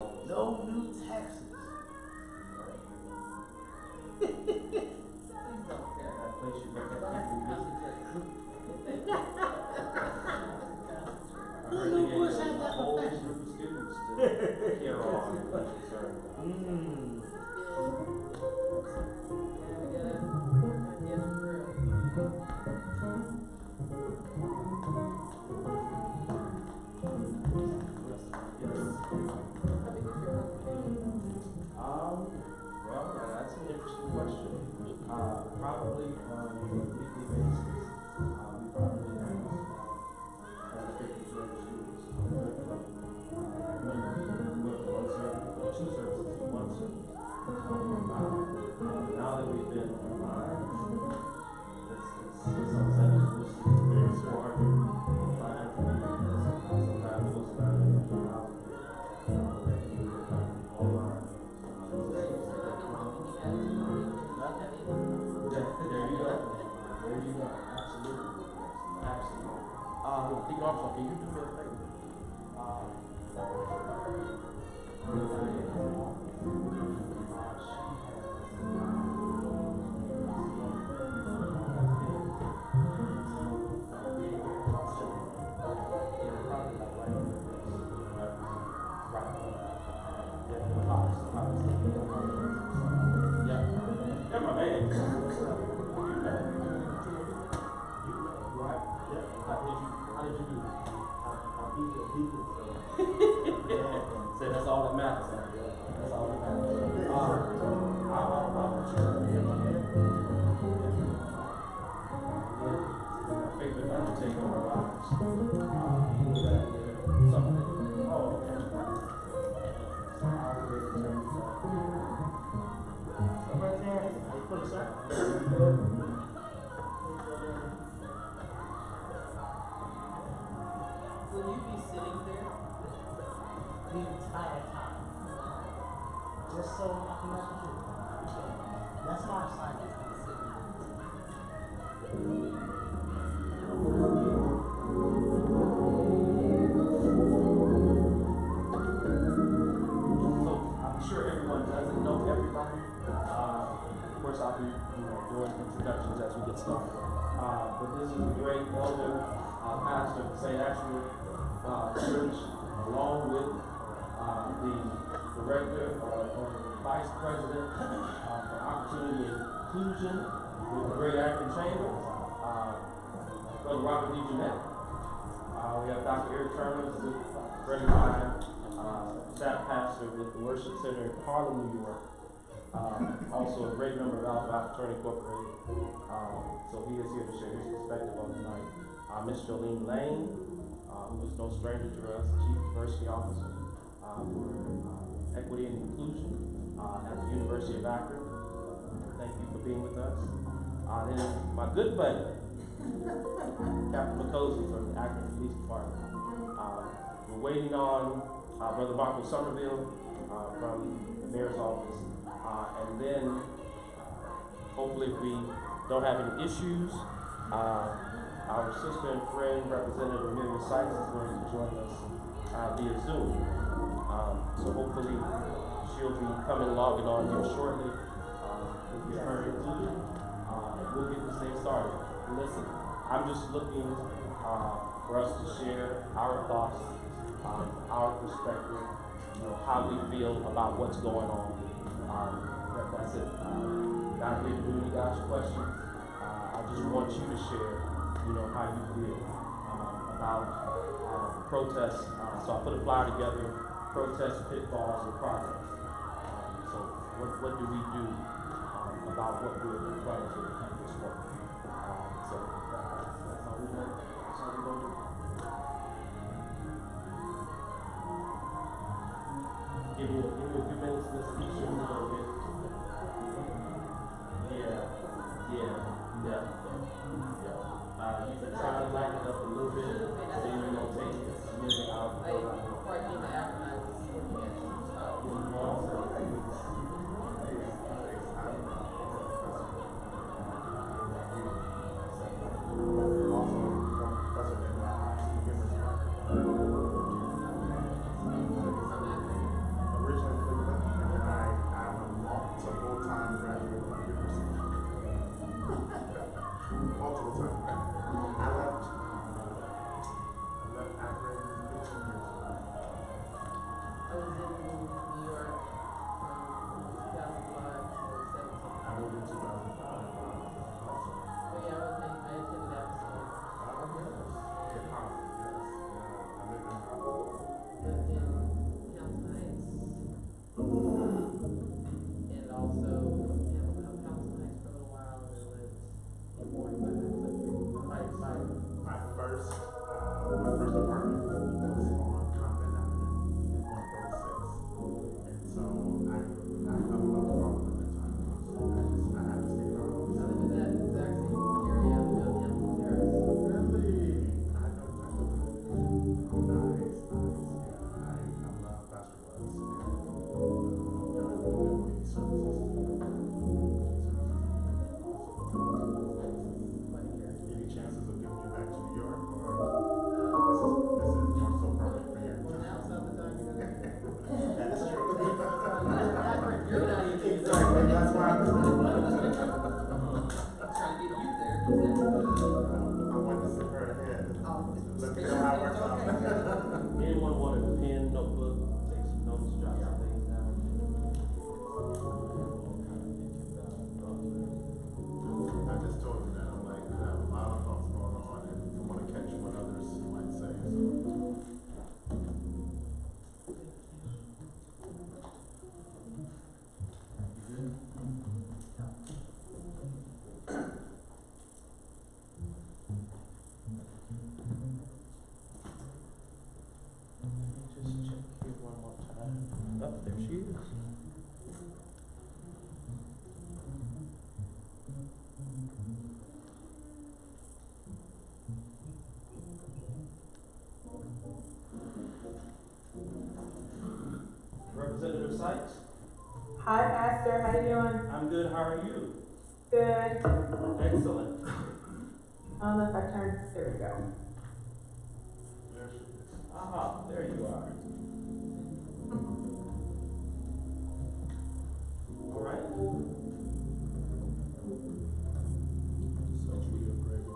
No new taxes. That place you look at people I heard they gave Bush us had a that whole profession. group of students to care on and be concerned about. Well, that's an interesting question. Probably on a weekly basis, we probably have 50 students. One service, two services, one service. Now that we've been online, it's on Sundays, we'll see 400, 500 people, sometimes close to 900,000 online. There you go. There you go. Absolutely. Absolutely. Deacon Armstrong, can you do me a favor? Yeah, my man. Right? Yeah. How did you do? I beat your people. Say that's all that matters. That's all that matters. I'll my favorite undertaker of our lives. Something. Oh, okay. Right there. I put it up. Will you be sitting there? The entire time. Just so I can mess with you. That's my assignment. So I'm sure everyone doesn't know everybody. Of course, I'll be doing introductions as we get started. But this is a great elder, pastor of St. Ashwood Church, along with the director or vice president for Opportunity and Inclusion with the Great African Chamber, Brother Robert D. Jeanette. We have Dr. Eric Turner, who's a friend of mine, staff pastor with the Worship Center in Harlem, New York. Also a great member of Alpha Fraternity Incorporated. So he is here to share his perspective on tonight. Miss Jolene Lane, who is no stranger to us, Chief Diversity Officer for Equity and Inclusion at the University of Akron. Thank you for being with us. Then my good buddy, Captain McCosey from the Akron Police Department. We're waiting on Brother Marco Somerville from the mayor's office. And then, hopefully, if we don't have any issues, our sister and friend, Representative Amelia Sykes, is going to join us via Zoom. So hopefully, she'll be logging on here shortly. We'll get her included. We'll get this thing started. Listen, I'm just looking for us to share our thoughts, our perspective, how we feel about what's going on. That's it. Not here to do any gotcha questions. I just want you to share, how you feel about protests. So I put a flyer together, protest pitfalls and progress. So what do we do about what we're confronted at this point? So that's all we're going to do. Give me a few minutes to speak a little bit. Yeah. You can try to lighten it up a little bit, then you're going to take a minute out. Before I came to Akron, I was looking at you. 2005 also. Oh, yeah, I attended that, so. Oh, yes. In Harlem, yes. Yeah, I lived in Harlem. Lived in Hampton Heights. And also Hampton Heights for a little while, and then lived in Morningside. Fight. My first apartment was on Compton Avenue on 36. And so I fell in love with Harlem at that time. So I had to stay in Harlem. I lived in that exact same area of Hampton Terrace. Really? I know. Nice. Yeah, I love Pastor West. And community services. Any chances of getting you back to New York, or this is more so permanent for you? Well, now sometimes you're gonna. That is true. You're not even. Exactly. That's why I'm trying to get you there. I wanted to sit her ahead. Let me know how it works out. Anyone want a pen, notebook, take some notes, jot some things down? I just told him that I'm like, I have a lot of thoughts going on, and I want to catch what others might say. So. Just check here one more time. Oh, there she is. Representative Sykes? Hi, Pastor. How you doing? I'm good, how are you? Good. Excellent. I don't know if I turned. There we go. There she is. Aha, there you are. All right. So we agree with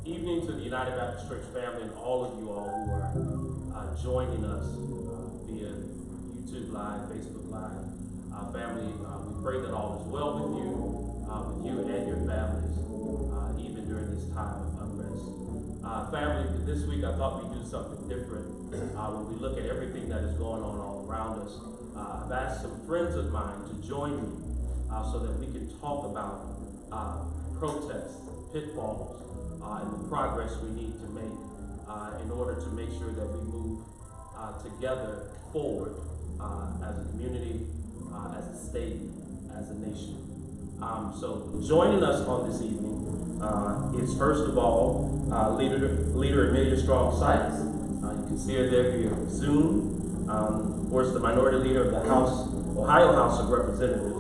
Evening to the United Baptist Church family and all of you all who are joining us via YouTube Live, Facebook Live. Family, we pray that all is well with you and your families, even during this time of unrest. Family, this week I thought we'd do something different. When we look at everything that is going on all around us, I've asked some friends of mine to join me so that we can talk about protests, pitfalls, and the progress we need to make in order to make sure that we move together forward as a community, as a state, as a nation. So joining us on this evening is first of all Leader Amelia Strong Sykes. You can see her there via Zoom. Of course, the minority leader of the Ohio House of Representatives.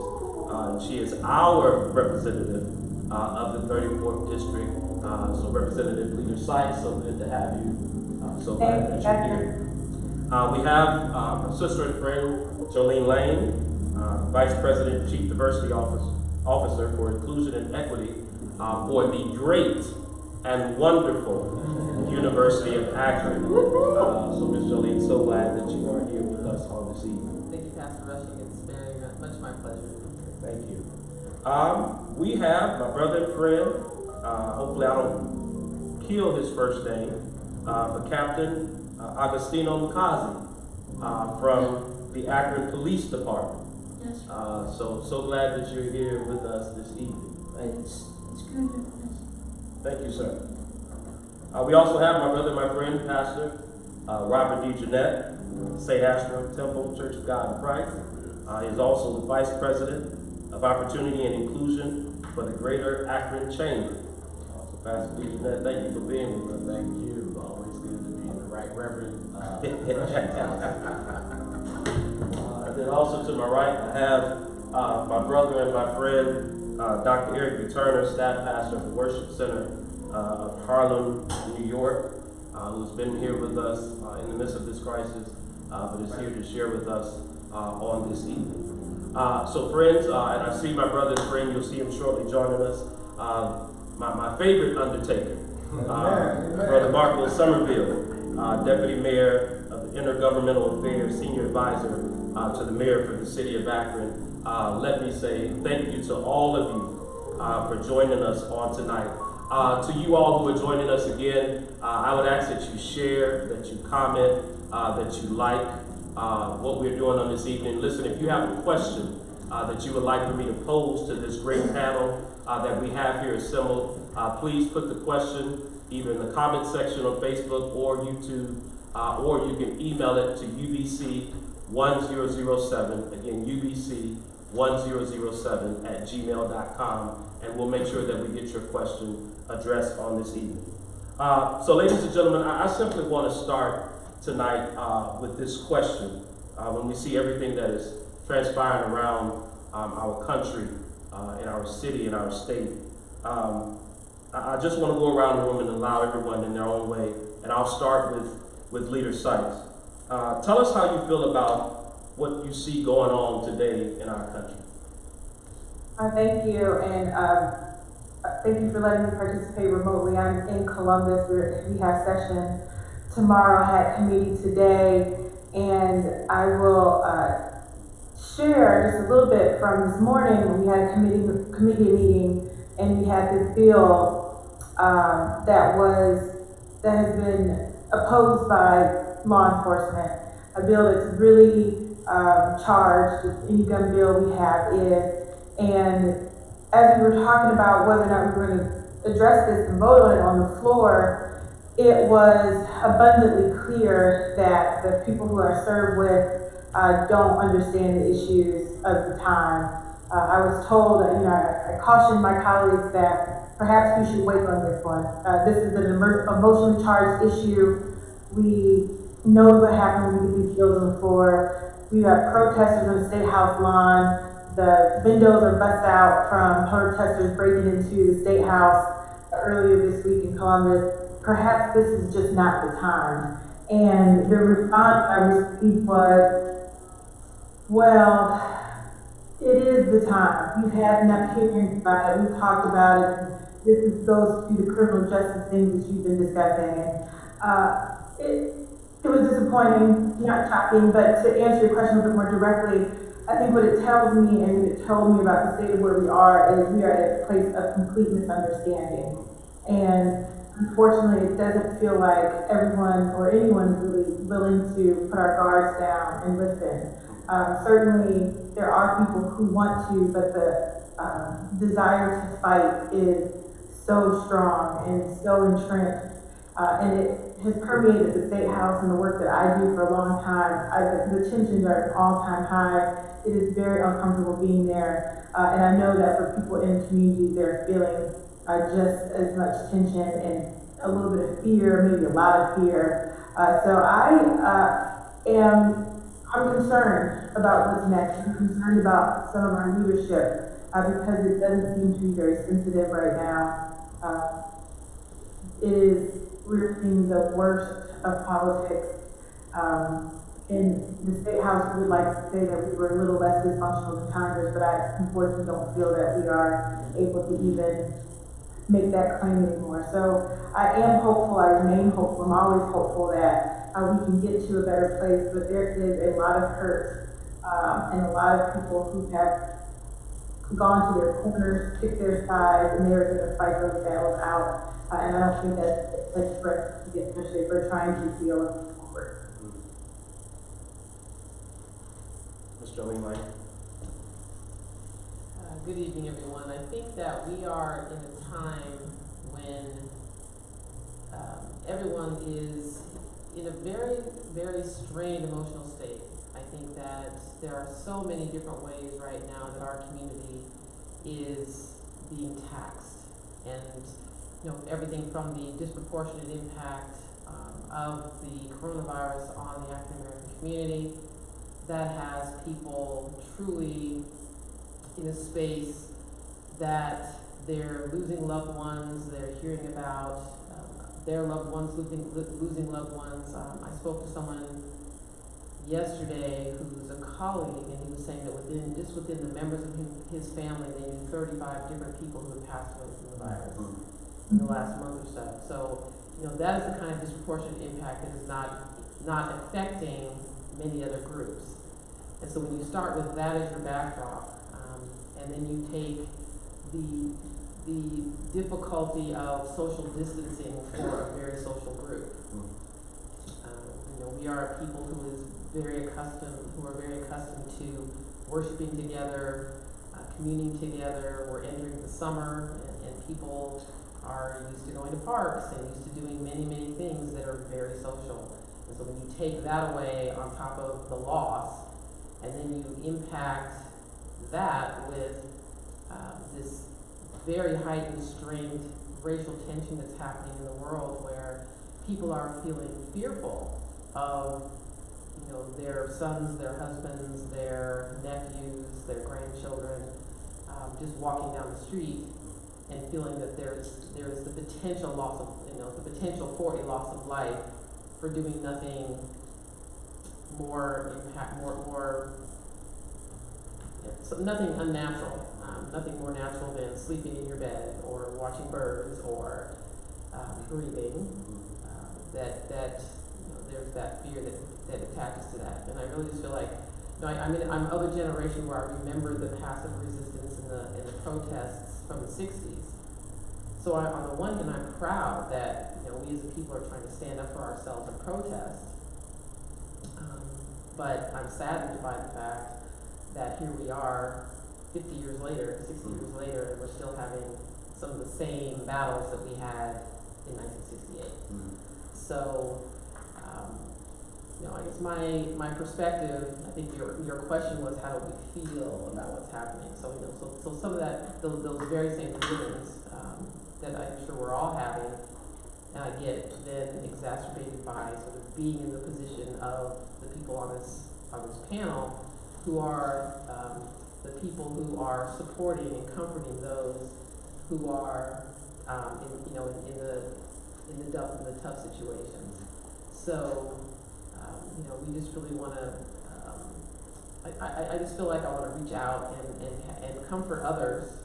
She is our representative of the 34th District. So Representative Leader Sykes, so good to have you. So glad that you're here. We have my sister and friend, Jolene Lane, Vice President, Chief Diversity Officer for Inclusion and Equity for the great and wonderful University of Akron. So Ms. Jolene, so glad that you are here with us on this evening. Thank you, Pastor Rushing. It's very much my pleasure. Thank you. We have my brother and friend, hopefully I don't kill his first name, but Captain Agostino Mukazi from the Akron Police Department. Yes, So glad that you're here with us this evening. it's good. Thank you, sir. We also have my brother, my friend, Pastor Robert D. Jeanette, St. Ashburn Temple Church of God in Christ. He is also the Vice President of Opportunity and Inclusion for the Greater Akron Chamber. So Pastor D. Jeanette, thank you for being with us. Thank you. Always good to be in the right reverend. And then also to my right, I have my brother and my friend, Dr. Eric B. Turner, staff pastor of the Worship Center of Harlem, New York, who's been here with us in the midst of this crisis, but is here to share with us on this evening. So friends, and I see my brother and friend, you'll see him shortly joining us. my favorite undertaker, Brother Marco Somerville, Deputy Mayor of the Intergovernmental Affairs, Senior Advisor to the Mayor for the City of Akron. Let me say thank you to all of you for joining us on tonight. To you all who are joining us again, I would ask that you share, that you comment, that you like what we're doing on this evening. Listen, if you have a question that you would like for me to pose to this great panel that we have here assembled, please put the question either in the comment section on Facebook or YouTube, or you can email it to ubc1007, again, ubc1007@gmail.com, and we'll make sure that we get your question addressed on this evening. So ladies and gentlemen, I simply want to start tonight with this question. When we see everything that is transpiring around our country, in our city, in our state, I just want to go around the room and allow everyone in their own way, and I'll start with Leader Sykes. Tell us how you feel about what you see going on today in our country. Thank you, and thank you for letting me participate remotely. I'm in Columbus. We have session tomorrow. I had committee today, and I will share just a little bit from this morning. We had a committee meeting, and we had this bill that has been opposed by law enforcement. A bill that's really charged, any gun bill we have is. And as we were talking about whether or not we were going to address this and vote on it on the floor, it was abundantly clear that the people who are served with don't understand the issues of the time. I was told, I cautioned my colleagues that perhaps we should wait on this one. This is an emotionally charged issue. We know what happened when we get these bills on the floor. We have protesters on the State House lawn. The windows are bust out from protesters breaking into the State House earlier this week in Columbus. Perhaps this is just not the time. And the response I received was, well, it is the time. We've had enough hearings about it. We've talked about it. This goes to the criminal justice things that you've been discussing. And it was disappointing, not shocking, but to answer your question a bit more directly, I think what it tells me and it told me about the state of where we are is we are at a place of complete misunderstanding. And unfortunately, it doesn't feel like everyone or anyone is really willing to put our guards down and listen. Certainly, there are people who want to, but the desire to fight is so strong and so entrenched, and it has permeated the State House and the work that I do for a long time. The tensions are at an all-time high. It is very uncomfortable being there, and I know that for people in the community, they're feeling just as much tension and a little bit of fear, maybe a lot of fear. So I'm concerned about what's next. I'm concerned about some of our leadership because it doesn't seem to be very sensitive right now. We're seeing the worst of politics. In the State House, we would like to say that we were a little less dysfunctional than Congress, but I unfortunately don't feel that we are able to even make that claim anymore. So I am hopeful, I remain hopeful, I'm always hopeful that we can get to a better place, but there is a lot of hurt and a lot of people who have gone to their corners, picked their sides, and they're going to fight those battles out. And I don't think that's a place for us to get, especially if we're trying to feel forward. Ms. Jolene Lang. Good evening, everyone. I think that we are in a time when everyone is in a very, very strained emotional state. I think that there are so many different ways right now that our community is being taxed, and everything from the disproportionate impact of the coronavirus on the African American community that has people truly in a space that they're losing loved ones, they're hearing about their loved ones losing loved ones. I spoke to someone yesterday who's a colleague, and he was saying that within the members of his family, they knew 35 different people who had passed away from the virus in the last month or so. So, that is the kind of disproportionate impact that is not affecting many other groups. And so when you start with that as your backdrop, and then you take the difficulty of social distancing for a very social group. We are a people who are very accustomed to worshiping together, communing together. We're entering the summer, and people are used to going to parks and used to doing many, many things that are very social. And so when you take that away on top of the loss, and then you impact that with this very heightened, strained racial tension that's happening in the world, where people are feeling fearful of, their sons, their husbands, their nephews, their grandchildren, just walking down the street and feeling that there is the potential loss of, the potential for a loss of life for doing nothing nothing unnatural, nothing more natural than sleeping in your bed or watching birds or breathing. There's that fear that attaches to that, and I really just feel like, I'm of a generation where I remember the passive resistance in the protests from the '60s. So on the one hand, I'm proud that we as a people are trying to stand up for ourselves and protest. But I'm saddened by the fact that here we are 50 years later, 60 years later, and we're still having some of the same battles that we had in 1968. So, I guess my perspective, I think your question was, how do we feel about what's happening? So, so some of that, those very same feelings that I'm sure we're all having, get then exacerbated by sort of being in the position of the people on this panel, who are the people who are supporting and comforting those who are in the tough situations. So we just really want to. I just feel like I want to reach out and comfort others.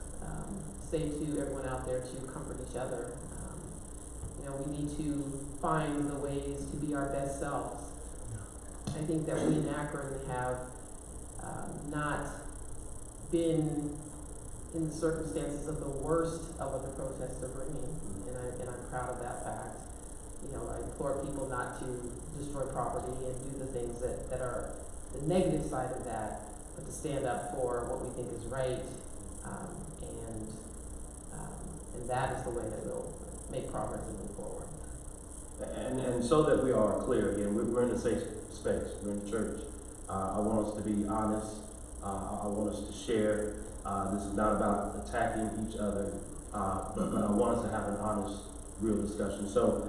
Say to everyone out there to comfort each other. We need to find the ways to be our best selves. I think that we in Akron have not been in the circumstances of the worst of what the protests are bringing, and I'm proud of that fact. I implore people not to destroy property and do the things that are the negative side of that, but to stand up for what we think is right, and that is the way that we'll make progress and move forward. And so that we are clear again, we're in a safe space, we're in the church. I want us to be honest. I want us to share. This is not about attacking each other, but I want us to have an honest, real discussion. So,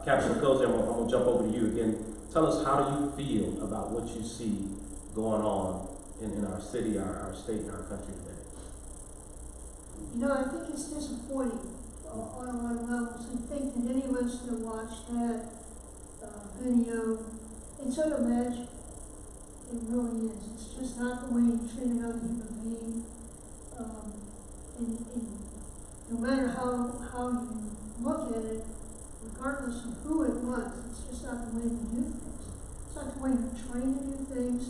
Captain Cozy, I'm going to jump over to you again. Tell us, how do you feel about what you see going on in our city, our state, and our country today? I think it's disappointing on a lot of levels. I think that any of us that watched that video, it's unimaginable. It really is. It's just not the way you treat another human being. And no matter how you look at it, regardless of who it was, it's just not the way we do things. It's not the way you're trained to do things.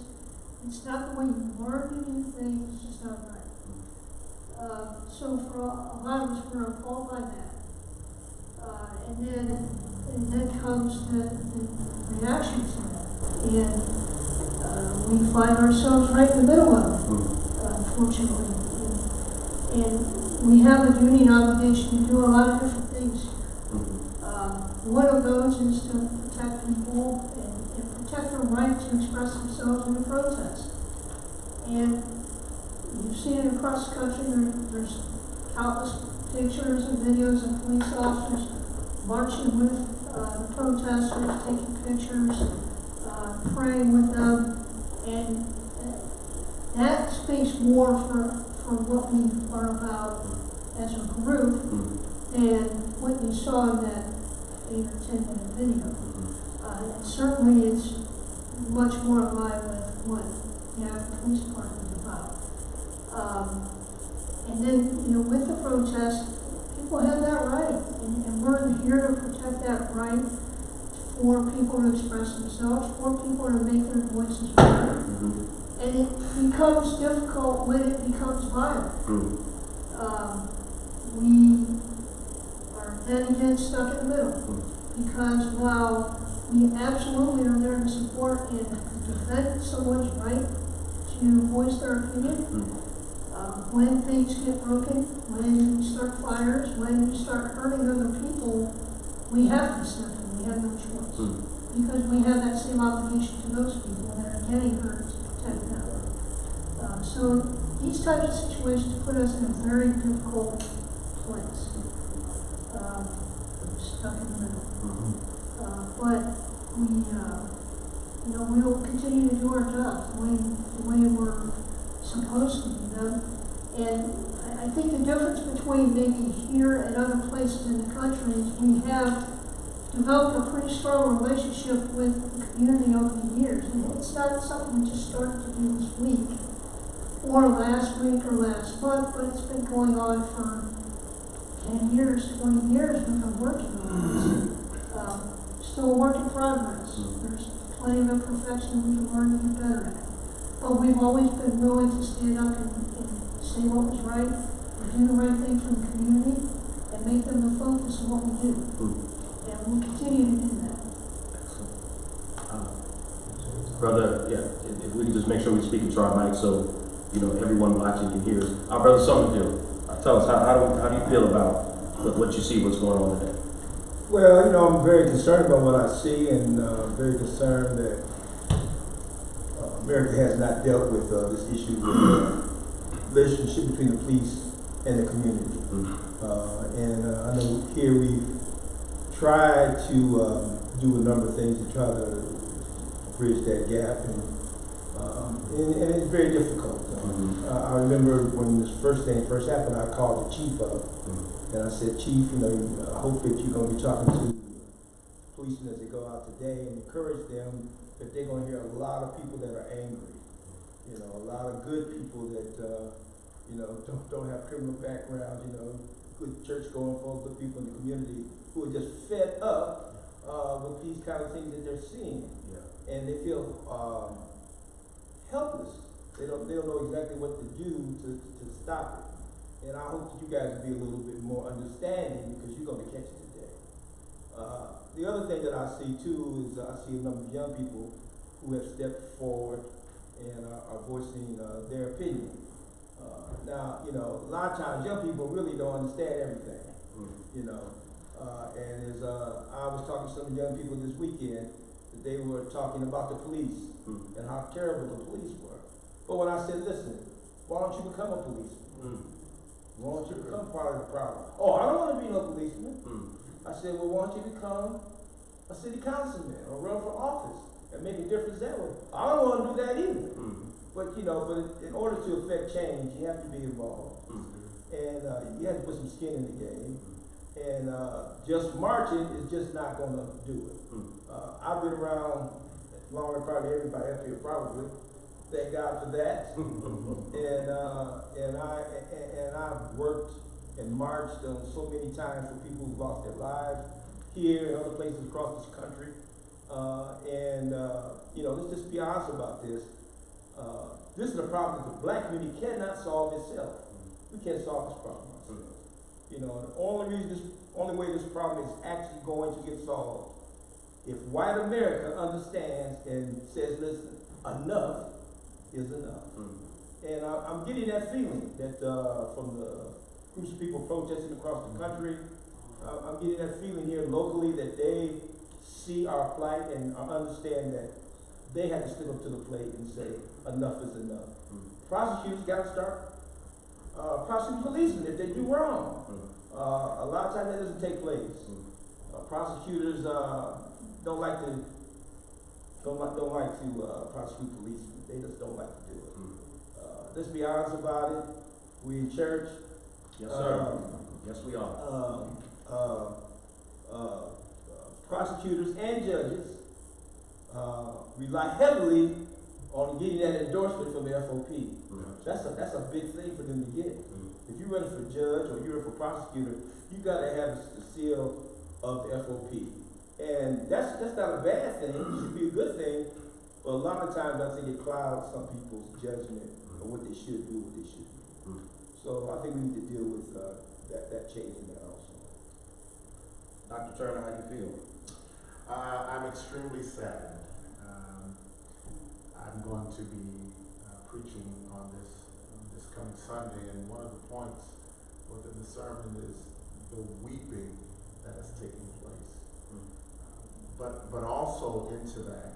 It's not the way you learn to do things. It's just not right. So for a lot of us, we're appalled by that. And then comes the reaction to that. And we find ourselves right in the middle of it, unfortunately. And we have a duty and obligation to do a lot of different things. One of those is to protect people and protect their right to express themselves in a protest. And you've seen it across the country. There's countless pictures and videos of police officers marching with the protesters, taking pictures, praying with them, and that speaks more for what we are about as a group than what you saw in that 8 or 10 minute video. And certainly it's much more in line with what the Athens Police Department is about. And then, with the protest, people have that right, and we're here to protect that right for people to express themselves, for people to make their voices heard. And it becomes difficult when it becomes violent. We are then again stuck in the middle, because while we absolutely are there to support and defend someone's right to voice their opinion, when things get broken, when you start fires, when you start hurting other people, we have to step in. We have no choice. Because we have that same obligation to those people that are getting hurt to protect them. So these types of situations put us in a very difficult place. Stuck in the middle. But we will continue to do our jobs the way we're supposed to do them. And I think the difference between maybe here and other places in the country is we have developed a pretty strong relationship with the community over the years. And it's not something we just started to do this week, or last week, or last month, but it's been going on for 10 years, 20 years we've been working on this. Still a work in progress. There's plenty of imperfections we can learn to get better at. But we've always been willing to stand up and say what was right, and do the right thing for the community, and make them the focus of what we do. And we'll continue to do that. Brother, if we can just make sure we speak into our mic so, everyone watching can hear us. Our brother Summerfield, tell us, how do you feel about what you see, what's going on today? Well, I'm very concerned about what I see, and very concerned that America has not dealt with this issue with relationship between the police and the community. And I know here we've tried to do a number of things to try to bridge that gap, and it's very difficult. I remember when this first happened, I called the chief up, and I said, Chief, I hope that you're going to be talking to policemen as they go out today, and encourage them that they're going to hear a lot of people that are angry. A lot of good people that don't have criminal backgrounds, good church-going folks, good people in the community who are just fed up with these kind of things that they're seeing. And they feel helpless. They don't know exactly what to do to stop it. And I hope that you guys will be a little bit more understanding, because you're going to catch it today. The other thing that I see too is I see a number of young people who have stepped forward and are voicing their opinion. Now, a lot of times young people really don't understand everything, and as I was talking to some young people this weekend, that they were talking about the police and how terrible the police were. But when I said, listen, why don't you become a policeman? Why don't you become part of the problem? Oh, I don't want to be no policeman. I said, well, why don't you become a city councilman or run for office and make a difference that way? I don't want to do that either. But in order to affect change, you have to be involved, and you have to put some skin in the game. And just marching is just not going to do it. I've been around longer than probably everybody up here, probably. Thank God for that. and I've worked and marched so many times for people who've lost their lives here and other places across this country. Let's just be honest about this. This is a problem that the black community cannot solve itself. We can't solve this problem ourselves. The only way this problem is actually going to get solved, if white America understands and says, listen, enough is enough. And I'm getting that feeling that from the groups of people protesting across the country, I'm getting that feeling here locally that they see our plight and understand that they have to step up to the plate and say, enough is enough. Prosecutors got to start prosecuting policemen if they do wrong. A lot of times that doesn't take place. Prosecutors don't like to prosecute policemen. They just don't like to do it. Let's be honest about it. We in church. Yes, sir. Yes, we are. Prosecutors and judges rely heavily on getting that endorsement from the FOP. That's a big thing for them to get. If you're running for judge or you're running for prosecutor, you gotta have the seal of the FOP. And that's not a bad thing, it should be a good thing, but a lot of times I think it clouds some people's judgment of what they should do, what they shouldn't do. So I think we need to deal with that change in that also. Dr. Turner, how do you feel? I'm extremely saddened. I'm going to be preaching on this coming Sunday, and one of the points within the sermon is the weeping that is taking place. But also into that,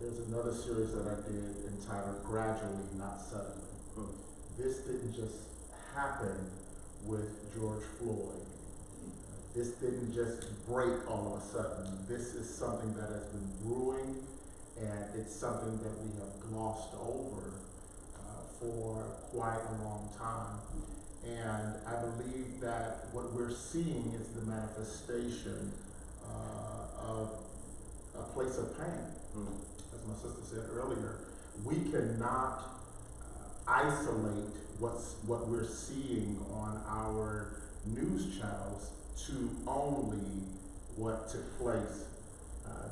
there's another series that I did entitled Gradually, Not Suddenly. This didn't just happen with George Floyd. This didn't just break all of a sudden. This is something that has been brewing, and it's something that we have glossed over for quite a long time. And I believe that what we're seeing is the manifestation of a place of pain. As my sister said earlier, we cannot isolate what we're seeing on our news channels to only what took place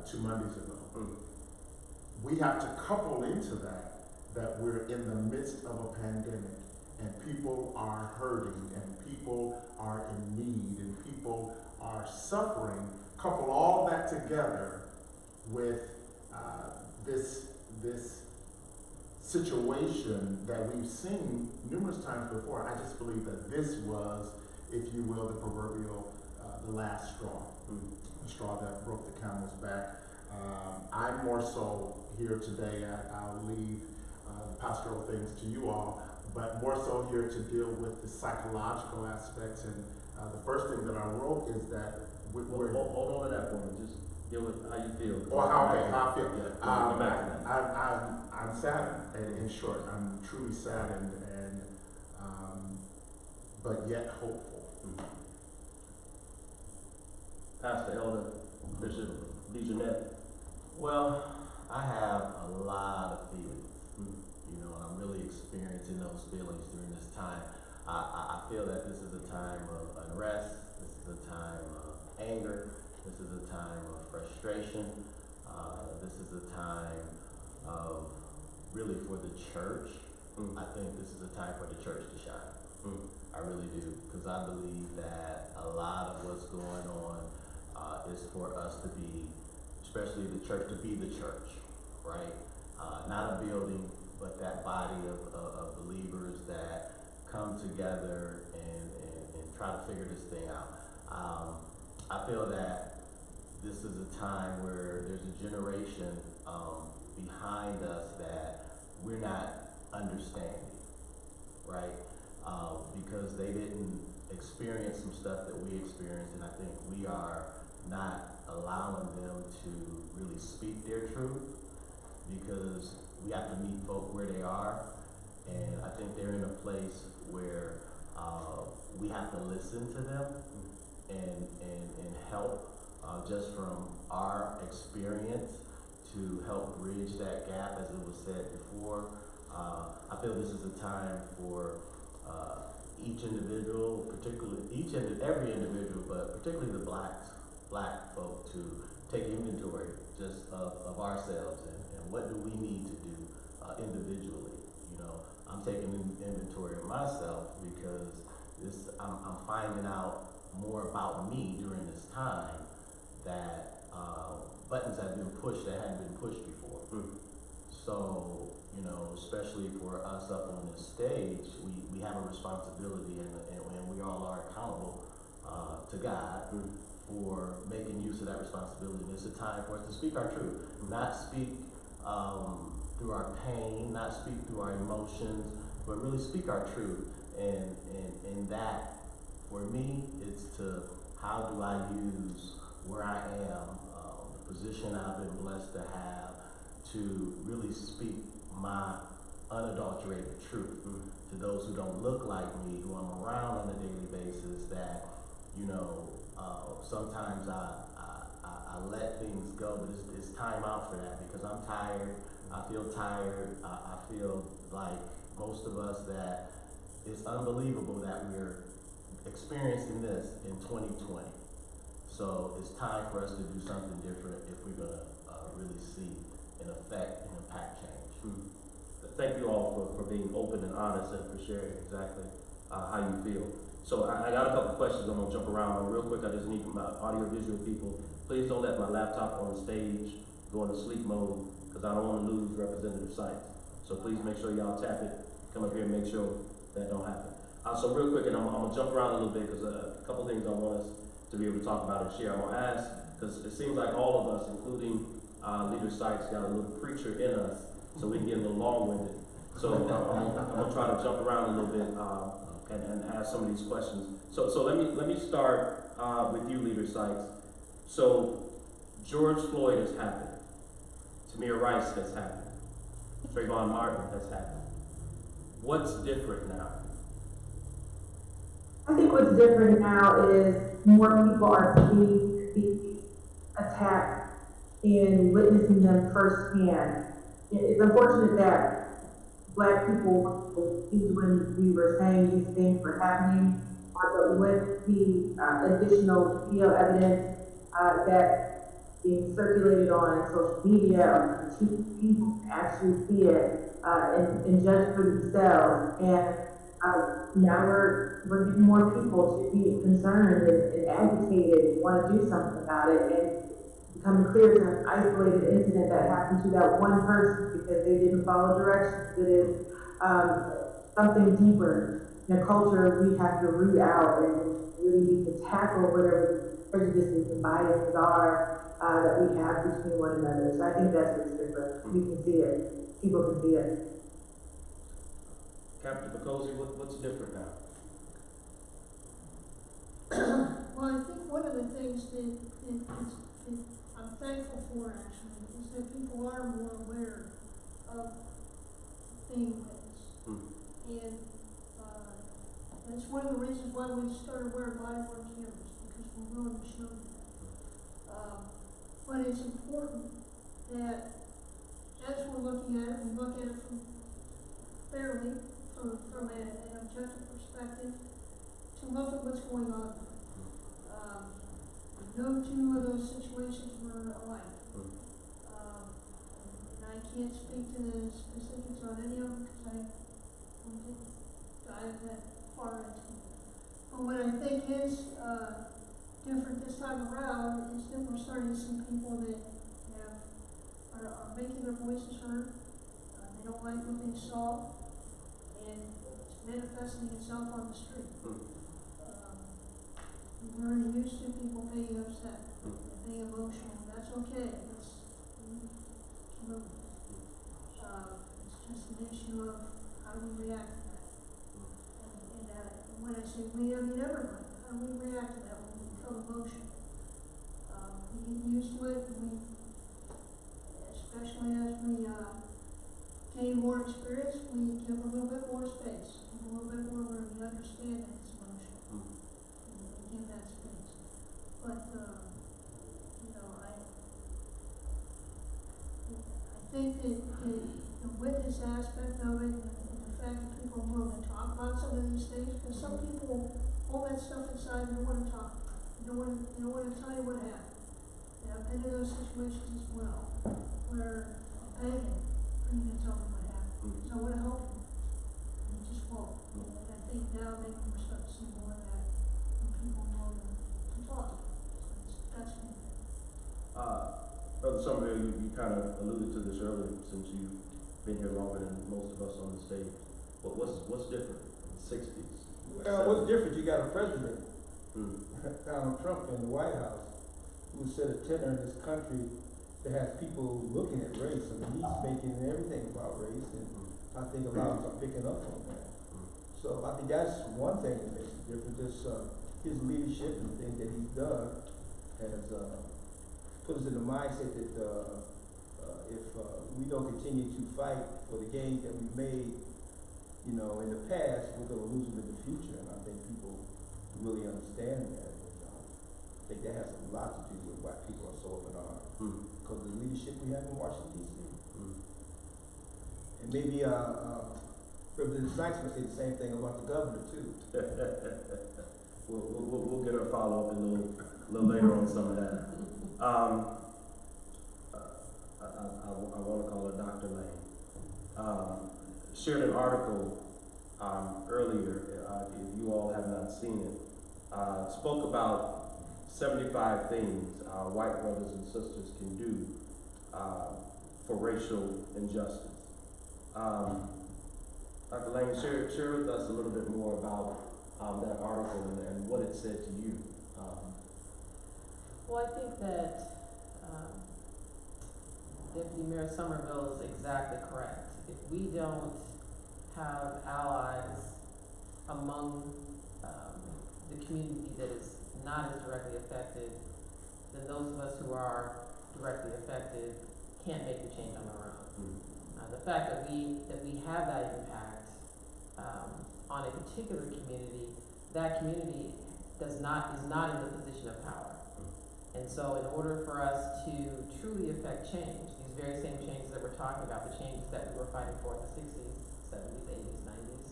2 Mondays ago. We have to couple into that we're in the midst of a pandemic, and people are hurting, and people are in need, and people are suffering. Couple all that together with this situation that we've seen numerous times before. I just believe that this was, if you will, the proverbial the last straw, the straw that broke the camel's back. I'm more so here today. I'll leave the pastoral things to you all, but more so here to deal with the psychological aspects. And the first thing that I wrote is that we're Hold on to that for me. Just deal with how you feel. Or how I feel. Yeah, I'm saddened, and in short, I'm truly saddened, and but yet hopeful. Pastor Elder Bishop Lejeanette. Well, I have a lot of feelings, you know, and I'm really experiencing those feelings during this time. I feel that this is a time of unrest, this is a time of anger, this is a time of frustration, this is a time of really for the church. I think this is a time for the church to shine. I really do, because I believe that a lot of what's going on is for us to be, especially the church, to be the church, right? Not a building, but that body of believers that come together and try to figure this thing out. I feel that this is a time where there's a generation behind us that we're not understanding, right? Because they didn't experience some stuff that we experienced, and I think we are not allowing them to really speak their truth, because we have to meet folk where they are, and I think they're in a place where we have to listen to them and help just from our experience to help bridge that gap, as it was said before. I feel this is a time for each individual, every individual, but particularly the black folk, to take inventory just of ourselves and what do we need to do individually. You know, I'm taking inventory of myself because I'm finding out more about me during this time, that buttons have been pushed that hadn't been pushed before. So, you know, especially for us up on this stage, we have a responsibility, and we all are accountable to God for making use of that responsibility. And it's a time for us to speak our truth, not speak through our pain, not speak through our emotions, but really speak our truth. And that, for me, it's to how do I use where I am, the position I've been blessed to have, to really speak my unadulterated truth to those who don't look like me, who I'm around on a daily basis, that, you know, sometimes I I let things go, but it's time out for that because I'm tired. I feel tired. I feel like most of us that it's unbelievable that we're experiencing this in 2020. So it's time for us to do something different if we're gonna really see an effect and impact change. Thank you all for being open and honest and for sharing exactly how you feel. So I got a couple questions I'm gonna jump around on real quick. I just need my audio visual people. Please don't let my laptop on the stage go into sleep mode because I don't want to lose Representative Sykes. So please make sure y'all tap it, come up here and make sure that don't happen. So real quick, and I'm gonna jump around a little bit because a couple things I want us to be able to talk about and share. I'm gonna ask, because it seems like all of us, including Leader Sykes, got a little preacher in us, so we can get a little long-winded. So I'm gonna try to jump around a little bit and ask some of these questions. So let me start with you, Leader Sykes. So George Floyd has happened. Tamir Rice has happened. Trayvon Martin has happened. What's different now? I think what's different now is more people are seeing attacks and witnessing them firsthand. It's unfortunate that Black people, when we were saying these things were happening, but with the additional video evidence that being circulated on social media, people actually see it and judge for themselves. And now we're getting more people to be concerned and agitated, want to do something about it, and becoming clear it's an isolated incident that happened to that one person because they didn't follow directions. It is something deeper in a culture we have to root out and really need to tackle whatever prejudices and biases are that we have between one another. So I think that's what's different. We can see it. People can see it. Captain Picozzi, what's different now? Well, I think one of the things that I'm thankful for actually is that people are more aware of being witnessed. And that's one of the reasons why we started wearing body-worn cameras, because we're willing to show you that. But it's important that as we're looking at it, we look at it from an objective perspective to look at what's going on. No two of those situations were alike. And I can't speak to the specifics on any of them because I didn't dive that far into it. But what I think is different this time around is that we're starting to see people that are making their voices heard. They don't like what they saw, and it's manifesting itself on the street. We're used to people being upset, being emotional. That's okay. It's just an issue of how do we react to that. And when I say we, I mean everybody. How do we react to that when we become emotional? We get used to it, and especially as we gain more experience, we give a little bit more space, a little bit more room. We understand that it's emotional. We give that space. But, I think that the witness aspect of it, and the fact that people are willing to talk about some of these things, because some people hold that stuff inside and don't want to talk. They don't want to tell you what happened. And I've been in those situations as well, where I'm begging for you to tell me what happened. So I want to help you. And you just won't. And I think now maybe we're starting to see more of that when people are willing to talk. So that's me. Brother Somerville, you kind of alluded to this earlier since you've been here longer than most of us on the stage. But what's different in the 60s? Well, what's different? You got a president, Donald Trump, in the White House, who set a tenor in this country that has people looking at race. I mean, he's making everything about race, and I think a lot of us are picking up on that. So I think that's one thing that makes it different. Just his leadership and the things that he's done has put us in the mindset that if we don't continue to fight for the gains that we've made, in the past, we're going to lose them in the future. And I think people really understand that. I think that has a lot to do with why people are so up in arms. Because of the leadership we have in Washington, D.C. And maybe, Representative Sykes must say the same thing about the governor, too. We'll get our follow-up a little later on some of that. I want to call her Dr. Lane. Shared an article earlier, if you all have not seen it, spoke about 75 things our white brothers and sisters can do for racial injustice. Dr. Lane, share with us a little bit more about that article and what it said to you. Well, I think that Deputy Mayor Somerville is exactly correct. If we don't have allies among the community that is not as directly affected, then those of us who are directly affected can't make the change on our own. The fact that we have that impact on a particular community, that community is not in the position of power. And so in order for us to truly affect change, these very same changes that we're talking about, the changes that we were fighting for in the 60s, 70s, 80s, 90s,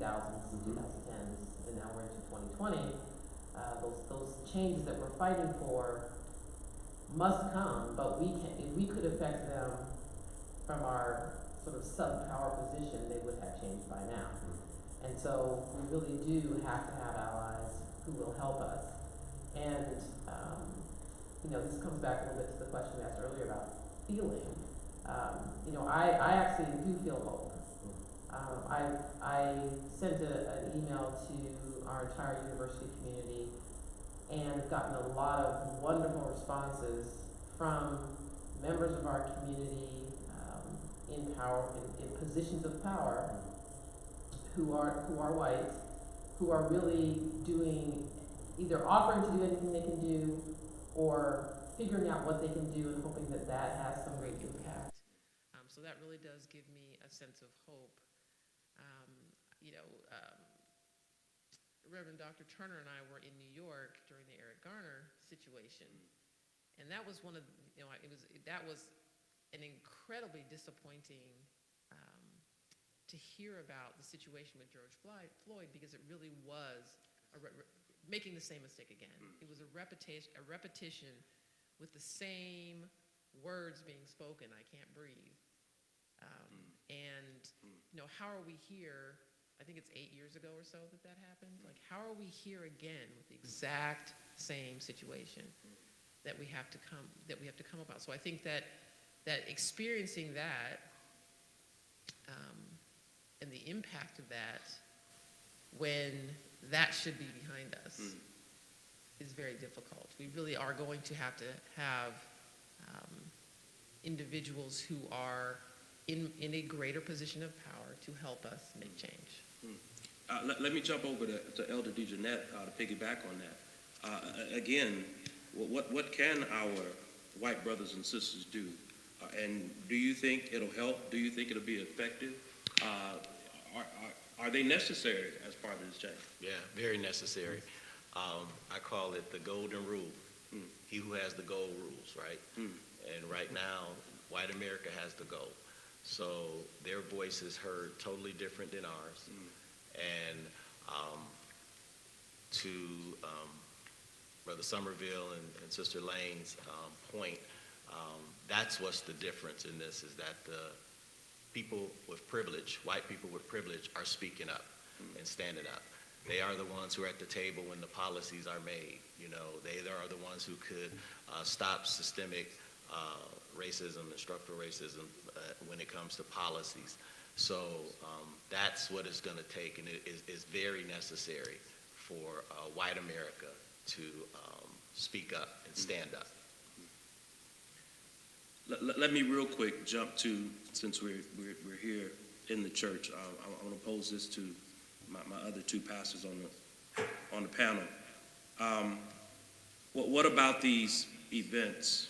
2000s, 2010s, and now we're into 2020, those changes that we're fighting for must come, but if we could affect them from our sort of sub-power position, they would have changed by now. And so we really do have to have allies who will help us. And, this comes back a little bit to the question we asked earlier about feeling. I actually do feel hope. I sent an email to our entire university community and gotten a lot of wonderful responses from members of our community in power, in positions of power, who are white, who are really doing, either offering to do anything they can do, or figuring out what they can do and hoping that that has some great impact. So that really does give me a sense of hope. Reverend Dr. Turner and I were in New York during the Eric Garner situation, and that was one of, that was an incredibly disappointing to hear about the situation with George Floyd, because it really was making the same mistake again. It was a repetition with the same words being spoken. I can't breathe. How are we here? I think it's 8 years ago or so that happened. Like, how are we here again with the exact same situation that we have to come about? So I think that experiencing that and the impact of that, when that should be behind us, is very difficult. We really are going to have individuals who are in a greater position of power to help us make change. Let me jump over to Elder DeJohnette to piggyback on that. Again, what can our white brothers and sisters do? And do you think it'll help? Do you think it'll be effective? Are they necessary as part of this change? Yeah, very necessary. I call it the golden rule. He who has the gold rules, right? And right now, white America has the gold. So their voice is heard totally different than ours. And to Brother Somerville and Sister Lane's point, that's what's the difference in this, is that the people with privilege, white people with privilege, are speaking up and standing up. They are the ones who are at the table when the policies are made. They are the ones who could stop systemic racism and structural racism when it comes to policies. So that's what it's going to take, and it is very necessary for white America to speak up and stand up. Let me real quick jump to, since we're here in the church, I want to pose this to my other two pastors on the panel. What about these events,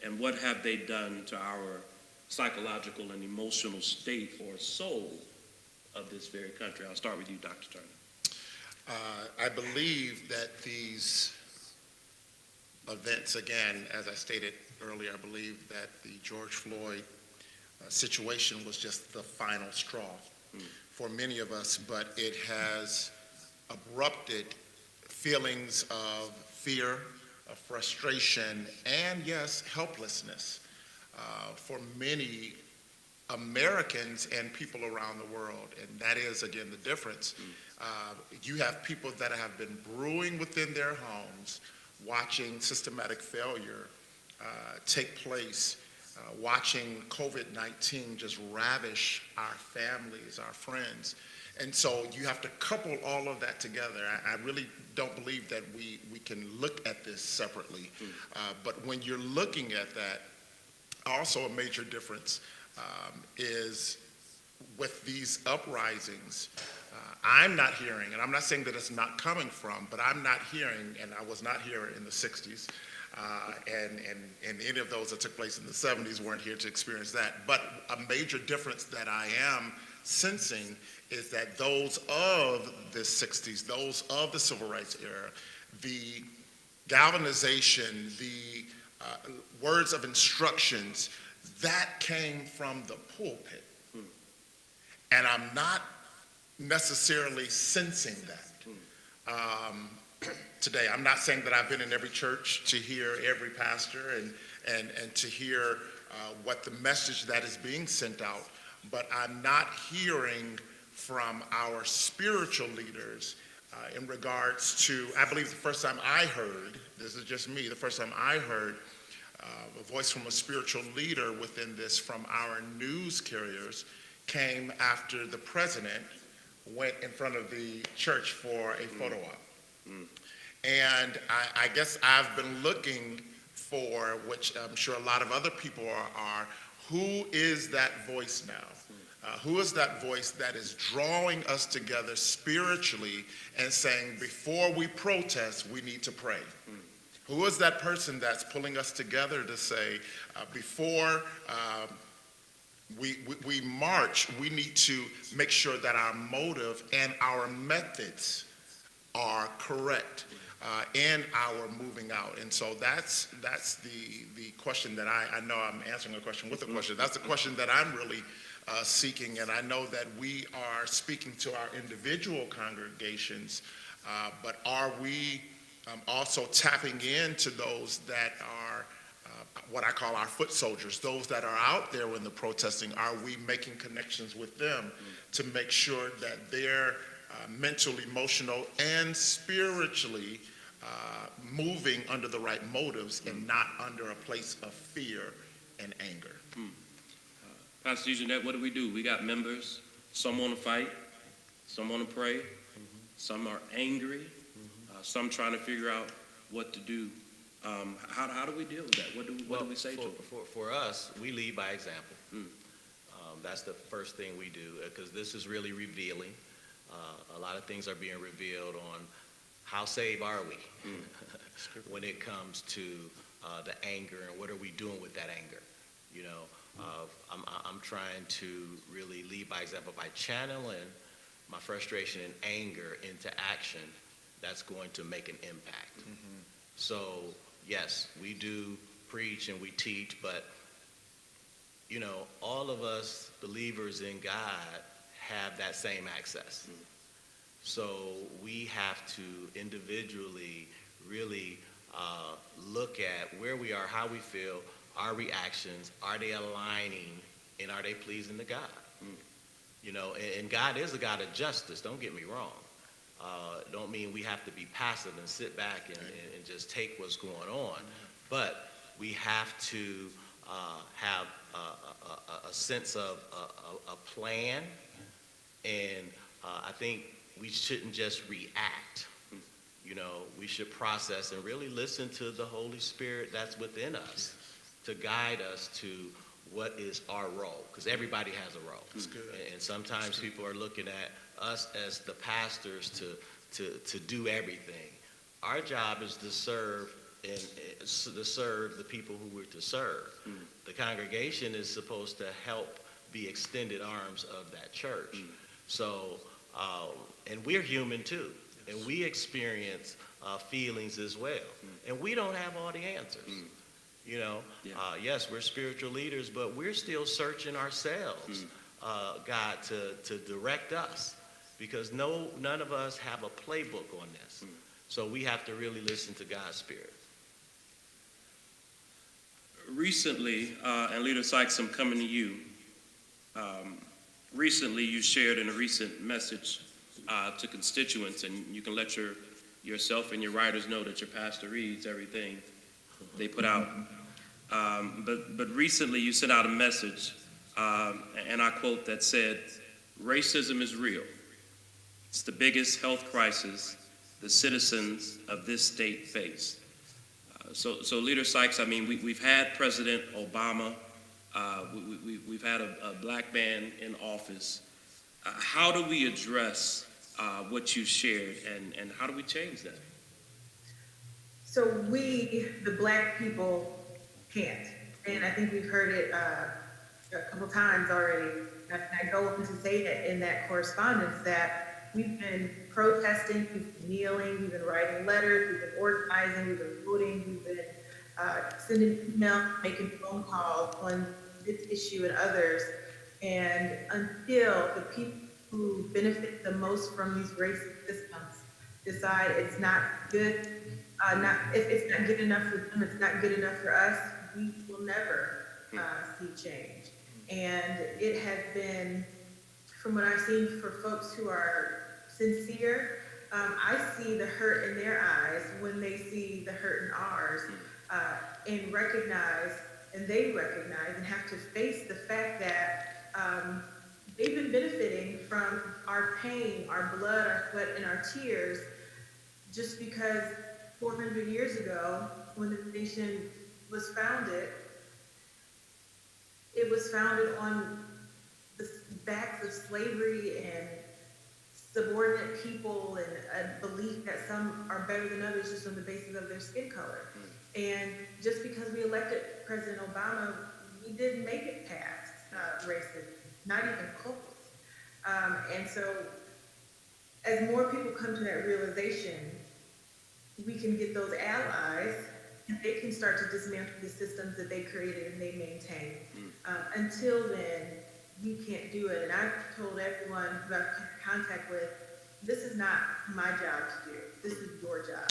and what have they done to our psychological and emotional state or soul of this very country? I'll start with you, Dr. Turner. I believe that these events again. As I stated earlier, I believe that the George Floyd situation was just the final straw for many of us, but it has abrupted feelings of fear, of frustration, and yes, helplessness for many Americans and people around the world. And that is, again, the difference. You have people that have been brewing within their homes, watching systematic failure take place, watching COVID-19 just ravish our families, our friends. And so you have to couple all of that together. I really don't believe that we can look at this separately. But when you're looking at that, also a major difference is with these uprisings. I'm not hearing, and I'm not saying that it's not coming from, but I'm not hearing, and I was not here in the 60s, and any of those that took place in the 70s weren't here to experience that. But a major difference that I am sensing is that those of the 60s, those of the civil rights era, the galvanization, the words of instructions, that came from the pulpit. And I'm not necessarily sensing that today. I'm not saying that I've been in every church to hear every pastor and to hear what the message that is being sent out, but I'm not hearing from our spiritual leaders in regards to, I believe the first time I heard, this is just me, the first time I heard a voice from a spiritual leader within this from our news carriers came after the president went in front of the church for a photo op. And I guess I've been looking for, which I'm sure a lot of other people are, who is that voice now? Who is that voice that is drawing us together spiritually and saying, before we protest, we need to pray? Who is that person that's pulling us together to say, before we march, we need to make sure that our motive and our methods are correct in our moving out? And so that's the question that I know I'm answering a question with a question. That's the question that I'm really seeking, and I know that we are speaking to our individual congregations, but are we also tapping into those that are what I call our foot soldiers, those that are out there in the protesting? Are we making connections with them to make sure that they're mental, emotional, and spiritually moving under the right motives and not under a place of fear and anger? Pastor Jeanette, what do? We got members, some want to fight, some want to pray, some are angry, some trying to figure out what to do. How do we deal with that? What do we say to them? For us, we lead by example. That's the first thing we do, because this is really revealing. A lot of things are being revealed on how saved are we when it comes to the anger, and what are we doing with that anger? You know, I'm trying to really lead by example by channeling my frustration and anger into action that's going to make an impact. So yes, we do preach and we teach, but you know, all of us believers in God have that same access. So we have to individually really look at where we are, how we feel, our reactions, are they aligning, and are they pleasing to God? You know, and God is a God of justice, don't get me wrong. Don't mean we have to be passive and sit back and just take what's going on, but we have to have a sense of a plan, and I think we shouldn't just react. You know, we should process and really listen to the Holy Spirit that's within us to guide us to what is our role, because everybody has a role. That's good. And sometimes people are looking at us as the pastors to do everything. Our job is to serve and to serve the people who we're to serve. The congregation is supposed to help be extended arms of that church. So, and we're human too, and we experience feelings as well. And we don't have all the answers. You know, yes, we're spiritual leaders, but we're still searching ourselves, God, to direct us, because none of us have a playbook on this. So we have to really listen to God's Spirit. Recently, and Leader Sykes, I'm coming to you. Recently, you shared in a recent message to constituents, and you can let yourself and your writers know that your pastor reads everything they put out. But recently, you sent out a message, and I quote, that said, "Racism is real. It's the biggest health crisis the citizens of this state face." So Leader Sykes, I mean, we've had President Obama, we've had a black man in office. How do we address what you shared, and how do we change that? So we, the black people, can't. And I think we've heard it a couple times already. I go on to say that in that correspondence that we've been protesting, we've been kneeling, we've been writing letters, we've been organizing, we've been voting, we've been sending emails, making phone calls on this issue and others. And until the people who benefit the most from these racist systems decide it's not good, if it's not good enough for them, it's not good enough for us, we will never see change. And it has been, from what I've seen, for folks who are sincere, I see the hurt in their eyes when they see the hurt in ours, and recognize, and they recognize and have to face the fact that they've been benefiting from our pain, our blood, our sweat, and our tears, just because 400 years ago, when the nation was founded, it was founded on the backs of slavery and subordinate people and a belief that some are better than others just on the basis of their skin color. And just because we elected President Obama, we didn't make it past racism, not even close. And so as more people come to that realization, we can get those allies, and they can start to dismantle the systems that they created and they maintain. Until then, we can't do it. And I've told everyone who I've come in contact with, this is not my job to do. This is your job.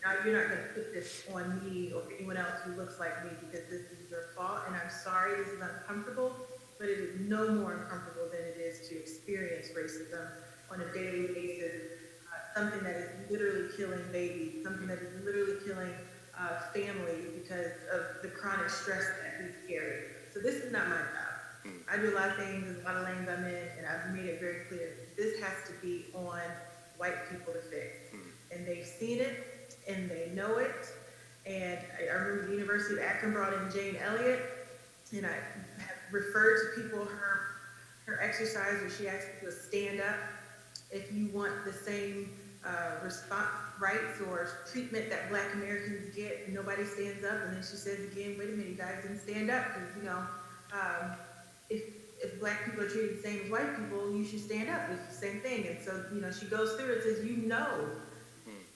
Now, you're not going to put this on me or anyone else who looks like me, because this is your fault. And I'm sorry this is uncomfortable, but it is no more uncomfortable than it is to experience racism on a daily basis. Something that is literally killing babies, something that is literally killing families because of the chronic stress that we carry. So this is not my job. I do a lot of things, there's a lot of lanes I'm in, and I've made it very clear. This has to be on white people to fix. And they've seen it, and they know it. And I remember the University of Akron brought in Jane Elliott, and I have referred to people her exercise where she asked people to stand up. If you want the same rights or treatment that Black Americans get, nobody stands up. And then she says again, wait a minute, you guys didn't stand up, because, you know, if Black people are treated the same as white people, you should stand up. It's the same thing. And so, you know, she goes through it, says, you know,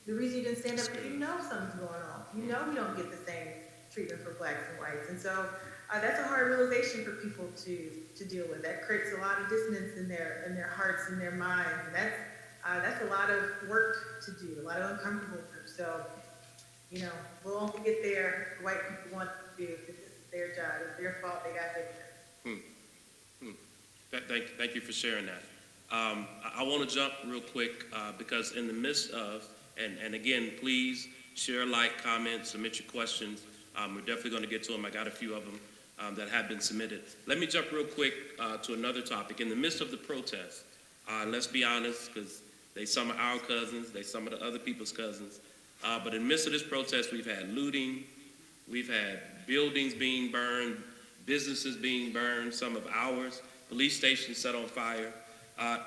the reason you didn't stand up is you know something's going on. You know we don't get the same treatment for Blacks and whites. And so that's a hard realization for people to deal with. That creates a lot of dissonance in their hearts and their minds. And that's a lot of work to do, a lot of uncomfortable work. So, you know, we'll only get there. The white people want to do it. This is their job. It's their fault. They got there. Thank you for sharing that. I want to jump real quick because in the midst of, and again, please share, like, comment, submit your questions. We're definitely going to get to them. I got a few of them that have been submitted. Let me jump real quick to another topic. In the midst of the protest, let's be honest, because they some of our cousins, they some of the other people's cousins. But in the midst of this protest, we've had looting, we've had buildings being burned, businesses being burned, some of ours, police stations set on fire.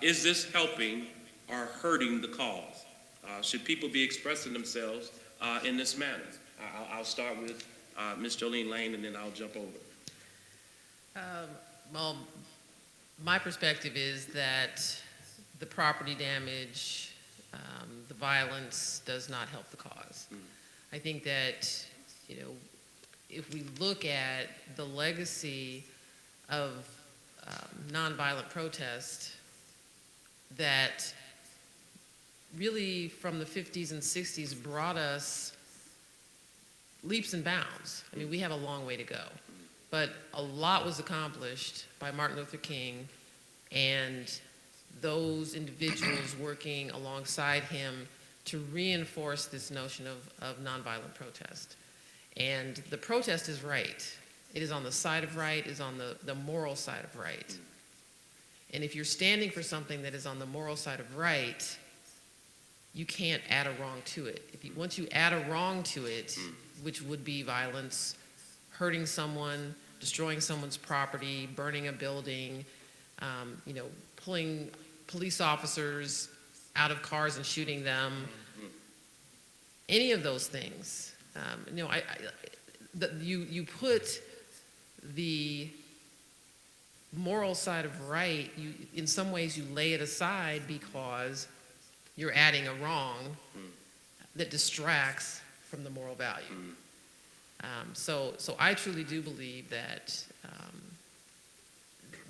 Is this helping or hurting the cause? Should people be expressing themselves in this manner? I'll start with Ms. Jolene Lane, and then I'll jump over. Well, my perspective is that the property damage, the violence does not help the cause. I think that, you know, if we look at the legacy of nonviolent protest that really from the 50s and 60s brought us leaps and bounds. I mean, we have a long way to go, but a lot was accomplished by Martin Luther King and those individuals working alongside him to reinforce this notion of nonviolent protest. And the protest is right. It is on the side of right, is on the moral side of right. And if you're standing for something that is on the moral side of right, you can't add a wrong to it. Once you add a wrong to it, which would be violence, hurting someone, destroying someone's property, burning a building, you know, pulling police officers out of cars and shooting them, any of those things, you know, you put the moral side of right, in some ways you lay it aside because you're adding a wrong that distracts from the moral value. So I truly do believe that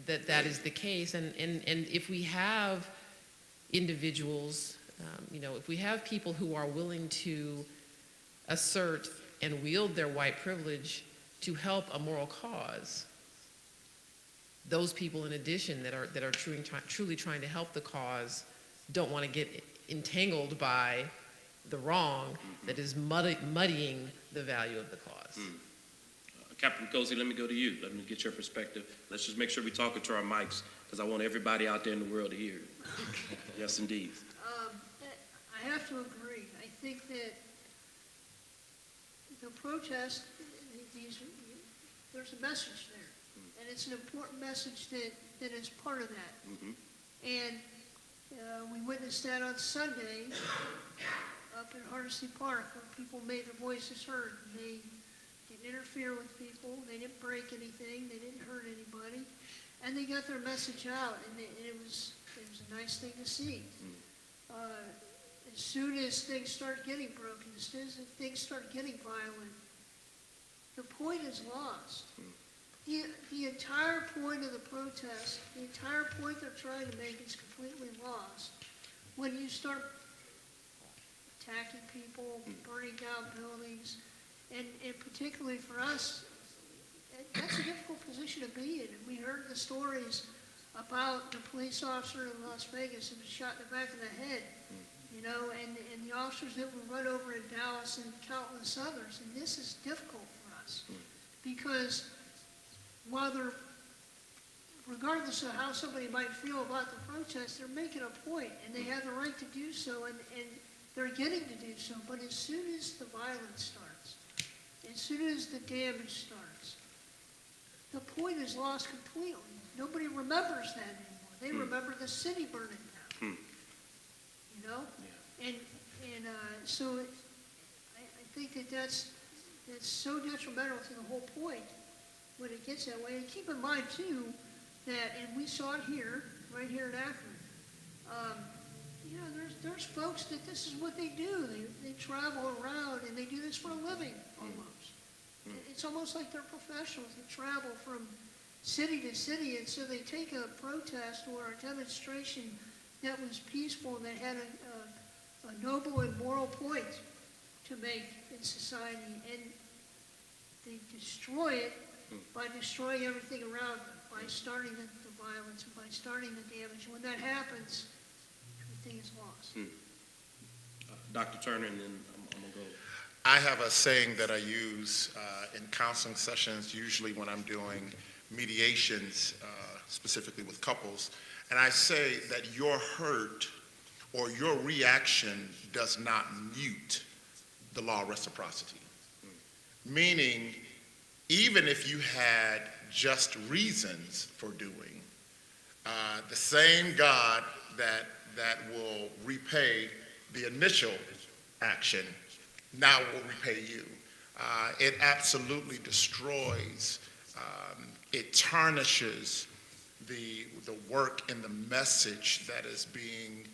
that is the case, and if we have individuals, you know, if we have people who are willing to assert and wield their white privilege to help a moral cause, those people, in addition, that are truly trying to help the cause, don't want to get entangled by the wrong that is muddying the value of the cause. Captain Cozy, let me go to you. Let me get your perspective. Let's just make sure we're talking to our mics, because I want everybody out there in the world to hear it. Yes, indeed. I have to agree. I think that the protest, there's a message there, and it's an important message that is part of that. And we witnessed that on Sunday up in Hardesty Park, where people made their voices heard. They didn't interfere with people, they didn't break anything, they didn't hurt anybody, and they got their message out, and it was a nice thing to see. As soon as things start getting broken, as soon as things start getting violent, the point is lost. The entire point of the protest, the entire point they're trying to make is completely lost when you start attacking people, burning down buildings, and particularly for us, that's a difficult position to be in. And we heard the stories about the police officer in Las Vegas who was shot in the back of the head, you know, and the officers that were run over in Dallas and countless others. And this is difficult for us because while they're, regardless of how somebody might feel about the protest, they're making a point, and they have the right to do so, and they're getting to do so. But as soon as the violence starts, as soon as the damage starts, the point is lost completely. Nobody remembers that anymore. They remember the city burning down. You know? Yeah. And so I think that's so detrimental to the whole point when it gets that way. And keep in mind, too, that, and we saw it here, right here in Akron, you know, there's folks that this is what they do. They travel around, and they do this for a living, almost. It's almost like they're professionals. They travel from city to city, and so they take a protest or a demonstration that was peaceful and that had a noble and moral point to make in society, and they destroy it by destroying everything around them, by starting the violence and by starting the damage. When that happens, everything is lost. Dr. Turner, and then I'm going to go. I have a saying that I use in counseling sessions, usually when I'm doing mediations, specifically with couples, and I say that your hurt or your reaction does not mute the law of reciprocity. Meaning, even if you had just reasons for doing, the same God that will repay the initial action now will repay you. It absolutely destroys, it tarnishes the work and the message that is being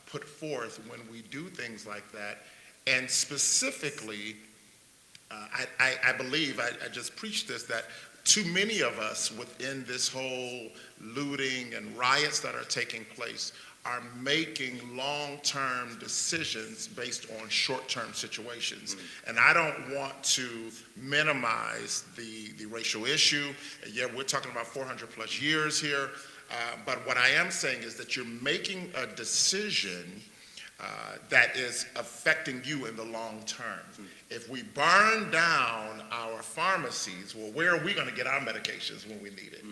put forth when we do things like that. And specifically, I believe, I just preached this, that too many of us within this whole looting and riots that are taking place are making long-term decisions based on short-term situations. And I don't want to minimize the racial issue. Yeah, we're talking about 400 plus years here, but what I am saying is that you're making a decision that is affecting you in the long term. If we burn down our pharmacies, well, where are we going to get our medications when we need it?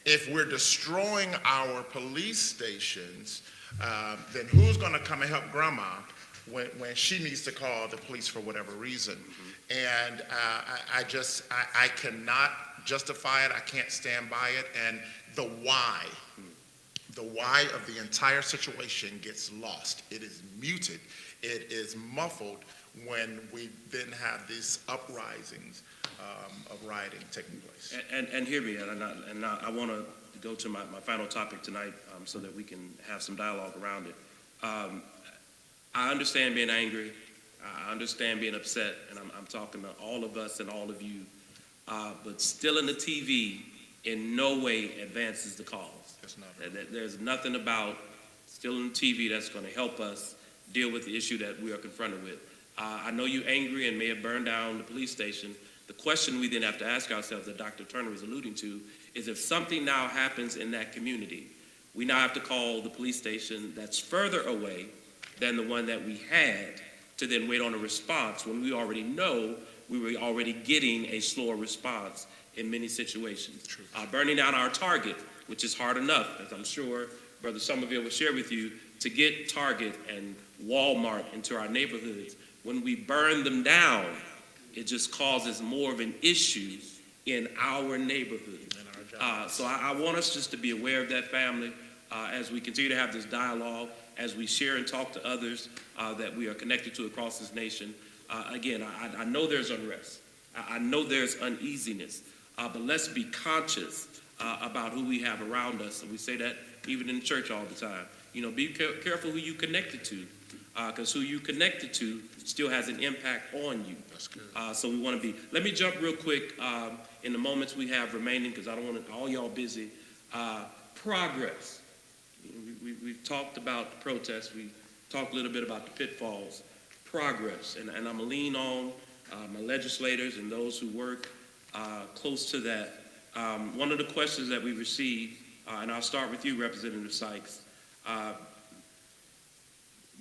If we're destroying our police stations, then who's going to come and help grandma when she needs to call the police for whatever reason? And I cannot justify it. I can't stand by it. And the why of the entire situation gets lost. It is muted. It is muffled when we then have these uprisings of rioting taking place. And hear me, and I want to go to my final topic tonight so that we can have some dialogue around it. I understand being angry. I understand being upset, and I'm talking to all of us and all of you. But stealing the TV in no way advances the cause. There's nothing about stealing the TV that's going to help us deal with the issue that we are confronted with. I know you're angry and may have burned down the police station. The question we then have to ask ourselves, that Dr. Turner is alluding to, is if something now happens in that community, we now have to call the police station that's further away than the one that we had to then wait on a response when we already know we were already getting a slower response in many situations. Burning down our Target, which is hard enough, as I'm sure Brother Somerville will share with you, to get Target and Walmart into our neighborhoods. When we burn them down, it just causes more of an issue in our neighborhood. So I want us just to be aware of that, family, as we continue to have this dialogue, as we share and talk to others that we are connected to across this nation. Again, I know there's unrest. I know there's uneasiness, but let's be conscious about who we have around us. And we say that even in church all the time. You know, be careful who you connected to, because who you connected to still has an impact on you. That's good. So we want to be. Let me jump real quick in the moments we have remaining, because I don't want all y'all busy. Progress. We've talked about the protests. We talked a little bit about the pitfalls. Progress, and I'm going to lean on my legislators and those who work close to that. One of the questions that we received, and I'll start with you, Representative Sykes.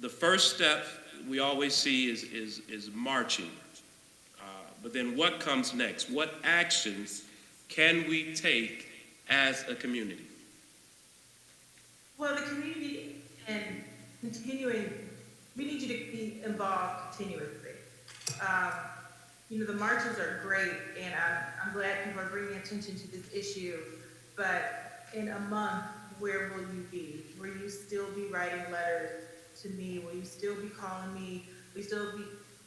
The first step we always see is marching. But then what comes next? What actions can we take as a community? Well, the community and continuing, we need you to be involved continuously. You know, the marches are great, and I'm glad people are bringing attention to this issue, but in a month, where will you be? Will you still be writing letters to me? Will you still be calling me? Will you still be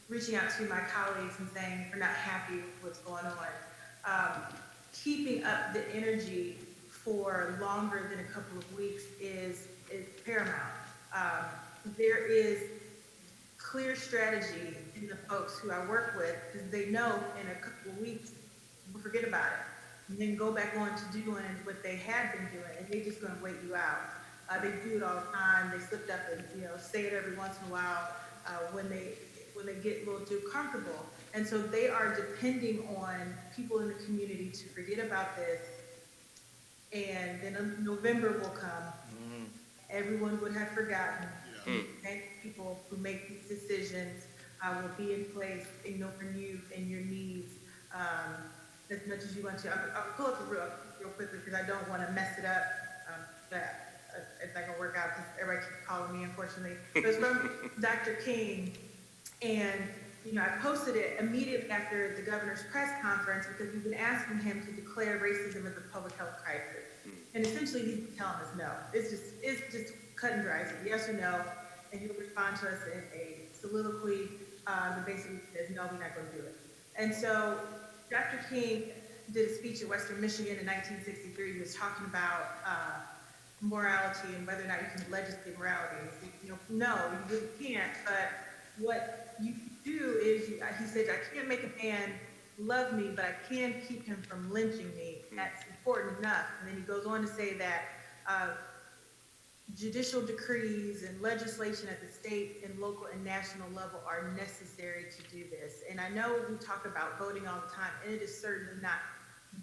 reaching out to my colleagues and saying we're not happy with what's going on? Keeping up the energy for longer than a couple of weeks is paramount. There is clear strategy in the folks who I work with, because they know in a couple of weeks we'll forget about it and then go back on to doing what they had been doing, and they're just going to wait you out. They do it all the time. They slipped up and say it every once in a while when they get a little too comfortable. And so they are depending on people in the community to forget about this, and then November will come. Everyone would have forgotten. People who make these decisions will be in place and know for you and your needs as much as you want to. I'll pull up real quickly because I don't want to mess it up. That it's not gonna work out because everybody keeps calling me, unfortunately. But it's from Dr. King, and I posted it immediately after the governor's press conference because we've been asking him to declare racism as a public health crisis, and essentially he's telling us no. It's just cut and dry. It's yes or no, and he'll respond to us in a soliloquy that basically says no, we're not going to do it. And so Dr. King did a speech in Western Michigan in 1963. He was talking about morality and whether or not you can legislate morality. No, you really can't. But what you do is, he said, I can't make a man love me, but I can keep him from lynching me. That's important enough. And then he goes on to say that judicial decrees and legislation at the state and local and national level are necessary to do this. And I know we talk about voting all the time, and it is certainly not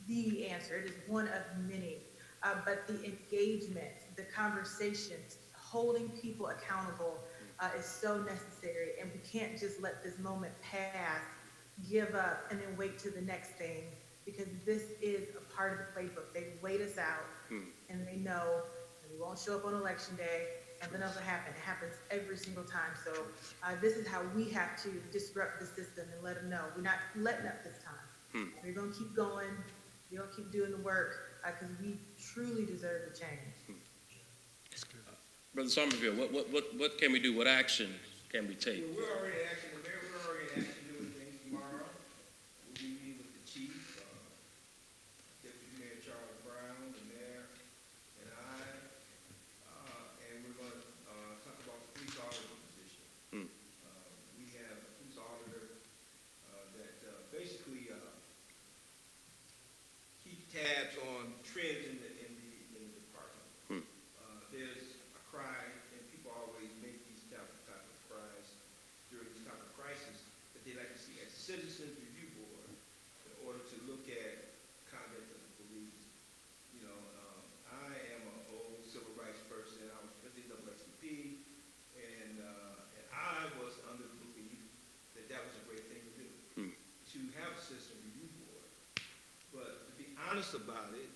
the answer. It is one of many. But the engagement, the conversations, holding people accountable is so necessary. And we can't just let this moment pass, give up, and then wait to the next thing, because this is a part of the playbook. They wait us out, and they know that we won't show up on election day, something else will happen. It happens every single time. So this is how we have to disrupt the system and let them know we're not letting up this time. We're going to keep going. We're going to keep doing the work, because we truly deserve the change. Brother Somerville, what can we do? What action can we take? We're already in action. We're already in action doing things tomorrow. We'll be meeting with the chief, Deputy Mayor Charles Brown, the mayor, and I, and we're going to talk about the police auditor position. We have a police auditor that basically keeps tabs on trends in the department. There's a cry, and people always make these type of cries during this type of crisis, that they like to see a citizens review board in order to look at conduct of the police. I am an old civil rights person. I was president of NAACP, and I was under the belief that that was a great thing to do, to have a citizen review board. But to be honest about it,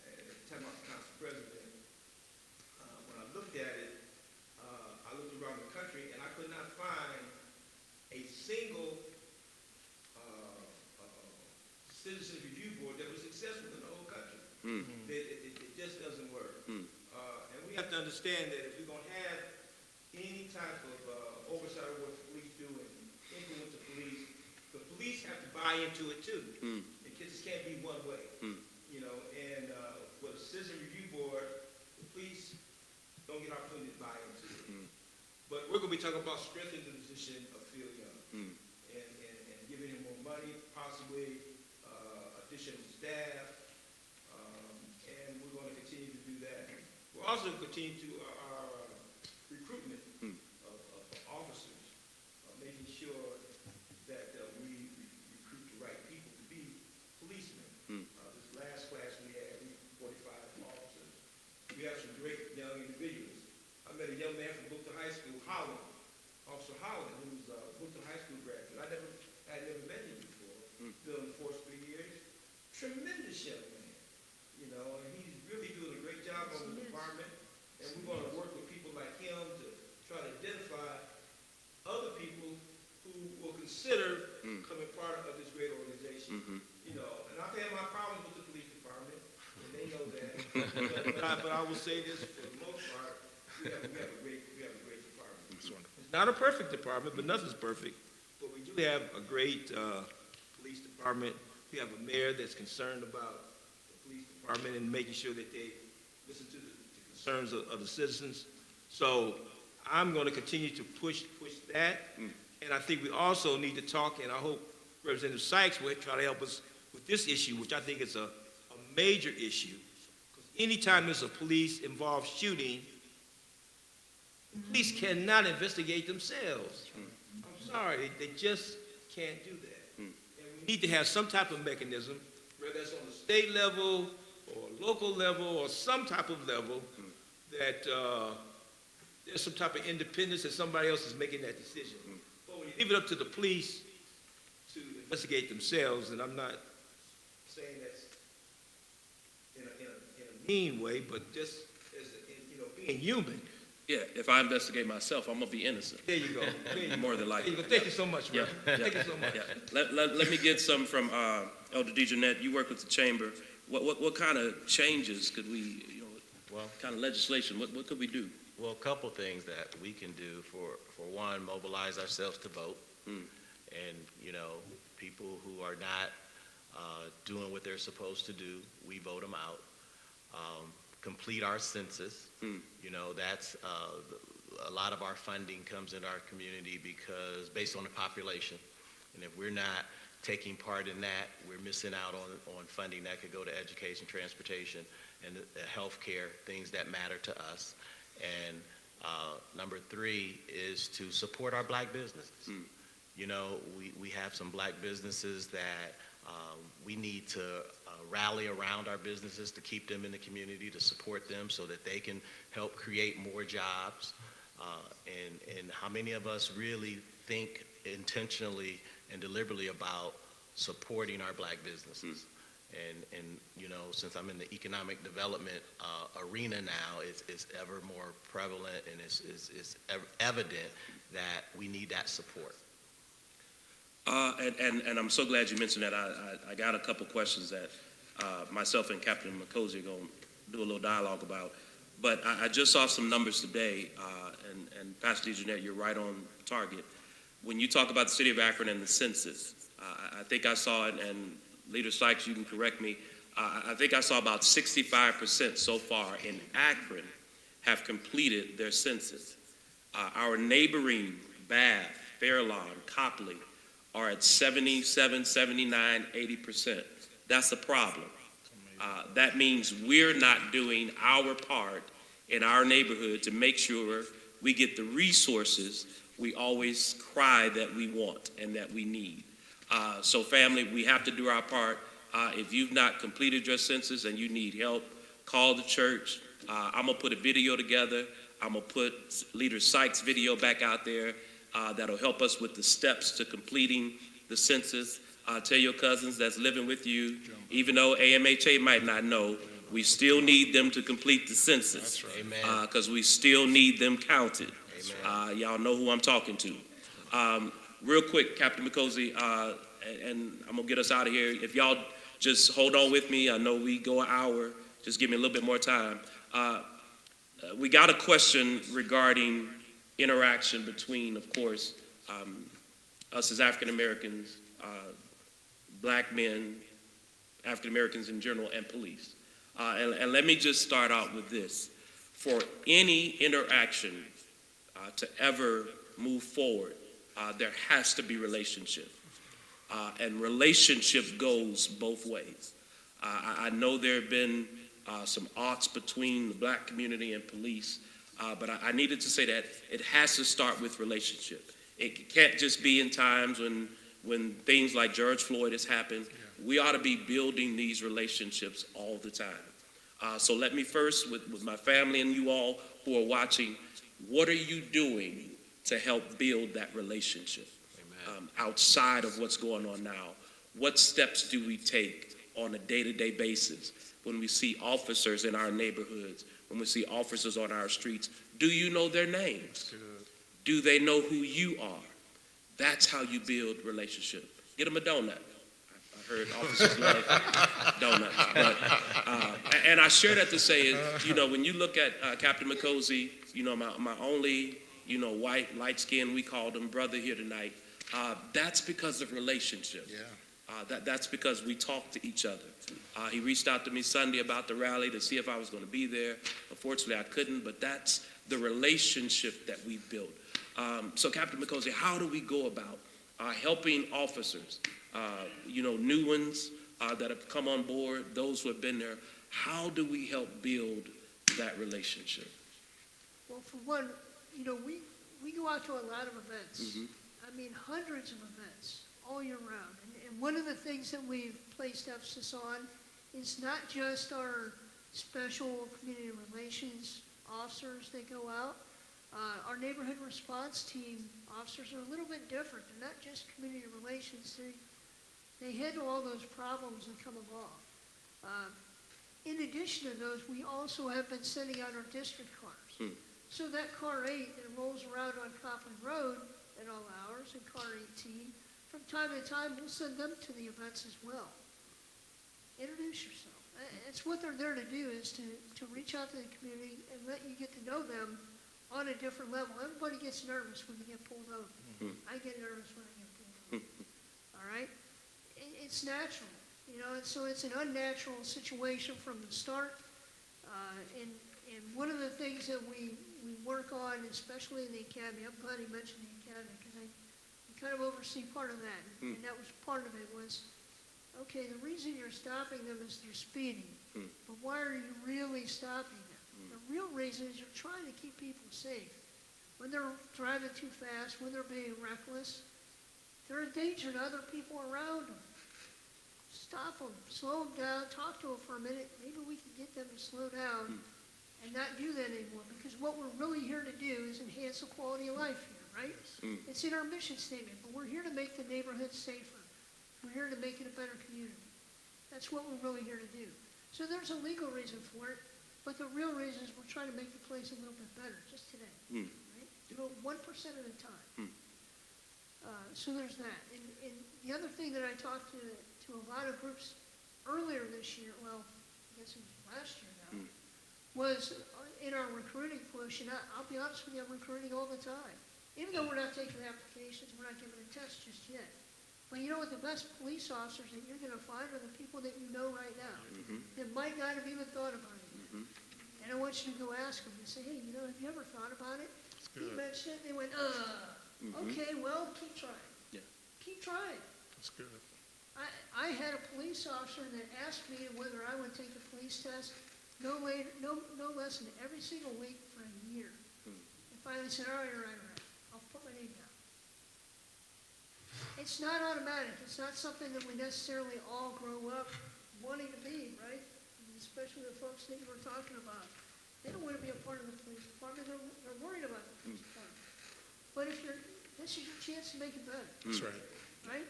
at the time I was council president, when I looked at it, I looked around the country and I could not find a single citizen review board that was successful in the whole country. It just doesn't work. And we have to understand that if we're going to have any type of oversight of what the police do and influence the police have to buy into it too. It just can't be one way. And with a citizen review board, the police don't get opportunity to buy into it. But we're going to be talking about strengthening the position of Phil Young and giving him more money, possibly additional staff, and we're going to continue to do that. We're also going to continue to our recruitment of officers, making sure that we recruit the right people to be policemen. This last class we had 45 officers. We have some great young individuals. I met a young man from Booker High School, Holland, Officer Holland, who's a Booker High School graduate. I had never met him before. Been in the force 3 years. Tremendous young man, and he's really doing a great job on the department. And we're going to work with people like him to try to identify other people who will consider becoming part of this great organization. And I've had my problems with the police department, and they know that. But I will say this, for the most part, we have a great department. It's not a perfect department, but nothing's perfect. But we do have a great police department. We have a mayor that's concerned about the police department and making sure that they listen to the concerns of the citizens. So I'm going to continue to push that. And I think we also need to talk, and I hope Representative Sykes will try to help us with this issue, which I think is a major issue. Because anytime there's a police-involved shooting, police cannot investigate themselves. I'm sorry, they just can't do that. We need to have some type of mechanism, whether it's on the state level or local level or some type of level, that there's some type of independence that somebody else is making that decision. But when you leave it up to the police to investigate themselves, and I'm not saying that's in a mean way, but just as being human. Yeah, if I investigate myself, I'm gonna be innocent. There you go. More than likely. Thank you so much, bro. Thank you so much. Let me get some from Elder DeJohnette. You work with the chamber. What kind of changes could we, kind of legislation? What could we do? Well, a couple things that we can do. For one, mobilize ourselves to vote, and people who are not doing what they're supposed to do, we vote them out. complete our census. You know, that's a lot of our funding comes in our community because based on the population, and if we're not taking part in that, we're missing out on funding that could go to education, transportation, and healthcare, things that matter to us. And number 3 is to support our black businesses. You know, we have some black businesses that we need to rally around our businesses to keep them in the community, to support them so that they can help create more jobs. And how many of us really think intentionally and deliberately about supporting our black businesses? And you know, since I'm in the economic development arena now, it's ever more prevalent, and it's evident that we need that support. And I'm so glad you mentioned that. I got a couple questions that myself and Captain Mikosi are going to do a little dialogue about. But I just saw some numbers today, and Pastor DeJohnette, you're right on target. When you talk about the city of Akron and the census, I think I saw it, and Leader Sykes, you can correct me, I think I saw about 65% so far in Akron have completed their census. Our neighboring Bath, Fairlawn, Copley are at 77, 79, 80%. That's a problem. That means we're not doing our part in our neighborhood to make sure we get the resources we always cry that we want and that we need. So family, we have to do our part. If you've not completed your census and you need help, call the church. I'm gonna put a video together. I'm gonna put Leader Sykes' video back out there that'll help us with the steps to completing the census. Tell your cousins that's living with you, even though AMHA might not know, we still need them to complete the census. Amen. Because we still need them counted. Y'all know who I'm talking to. Real quick, Captain Mikosi, and I'm gonna get us out of here. If y'all just hold on with me, I know we go an hour, just give me a little bit more time. We got a question regarding interaction between, of course, us as African Americans, black men, African Americans in general, and police. And let me just start out with this. For any interaction to ever move forward, there has to be relationship. And relationship goes both ways. I know there have been some odds between the black community and police, but I needed to say that it has to start with relationship. It can't just be in times when things like George Floyd has happened. We ought to be building these relationships all the time. So let me first, with my family and you all who are watching, what are you doing to help build that relationship outside of what's going on now? What steps do we take on a day-to-day basis when we see officers in our neighborhoods, when we see officers on our streets? Do you know their names? Do they know who you are? That's how you build relationship. Get them a donut. I heard officers love donuts. But, and I share that to say is, you know, when you look at Captain Mikosi, you know, my only, you know, white, light-skinned, we called him brother here tonight, that's because of relationship. That's because we talk to each other. He reached out to me Sunday about the rally to see if I was going to be there. Unfortunately, I couldn't, but that's the relationship that we built. So Captain Mikosi, how do we go about helping officers, you know, new ones that have come on board, those who have been there? How do we help build that relationship? Well, for one, you know, we go out to a lot of events. I mean, hundreds of events all year round. And one of the things that we've placed emphasis on is not just our special community relations officers that go out. Our neighborhood response team officers are a little bit different. They're not just community relations. They handle all those problems that come along. In addition to those, we also have been sending out our district cars. So that car 8 that rolls around on Copley Road at all hours, and car 18, from time to time, we'll send them to the events as well. Introduce yourself. It's what they're there to do, is to reach out to the community and let you get to know them on a different level. Everybody gets nervous when they get pulled over. I get nervous when I get pulled over. All right? It's natural, you know, and so it's an unnatural situation from the start. And one of the things that we work on, especially in the academy, I'm glad he mentioned the academy, because I kind of oversee part of that. And that was part of it was, okay, the reason you're stopping them is they're speeding. But why are you really stopping them? The real reason is you're trying to keep people safe. When they're driving too fast, when they're being reckless, they're a danger to other people around them. Stop them, slow them down, talk to them for a minute. Maybe we can get them to slow down and not do that anymore. Because what we're really here to do is enhance the quality of life here, right? It's in our mission statement, but we're here to make the neighborhood safer. We're here to make it a better community. That's what we're really here to do. So there's a legal reason for it, but the real reason is we're trying to make the place a little bit better, just today, right? Do it 1% at a time. So there's that. And the other thing that I talked to a lot of groups earlier this year, well, I guess it was last year now, was in our recruiting push, and I'll be honest with you, I'm recruiting all the time. Even though we're not taking applications, we're not giving a test just yet. But you know what, the best police officers that you're going to find are the people that you know right now that might not have even thought about it. And I want you to go ask them and say, hey, you know, have you ever thought about it? He mentioned it. They went, okay, well, keep trying. Yeah. Keep trying. That's good. I had a police officer that asked me whether I would take a police test no less than every single week for a year. And finally said, all right, I'll put my name down. It's not automatic. It's not something that we necessarily all grow up wanting to be, right? Especially the folks that you were talking about. They don't want to be a part of the police department. They're worried about the police department. But this is your chance to make it better. That's right. Right?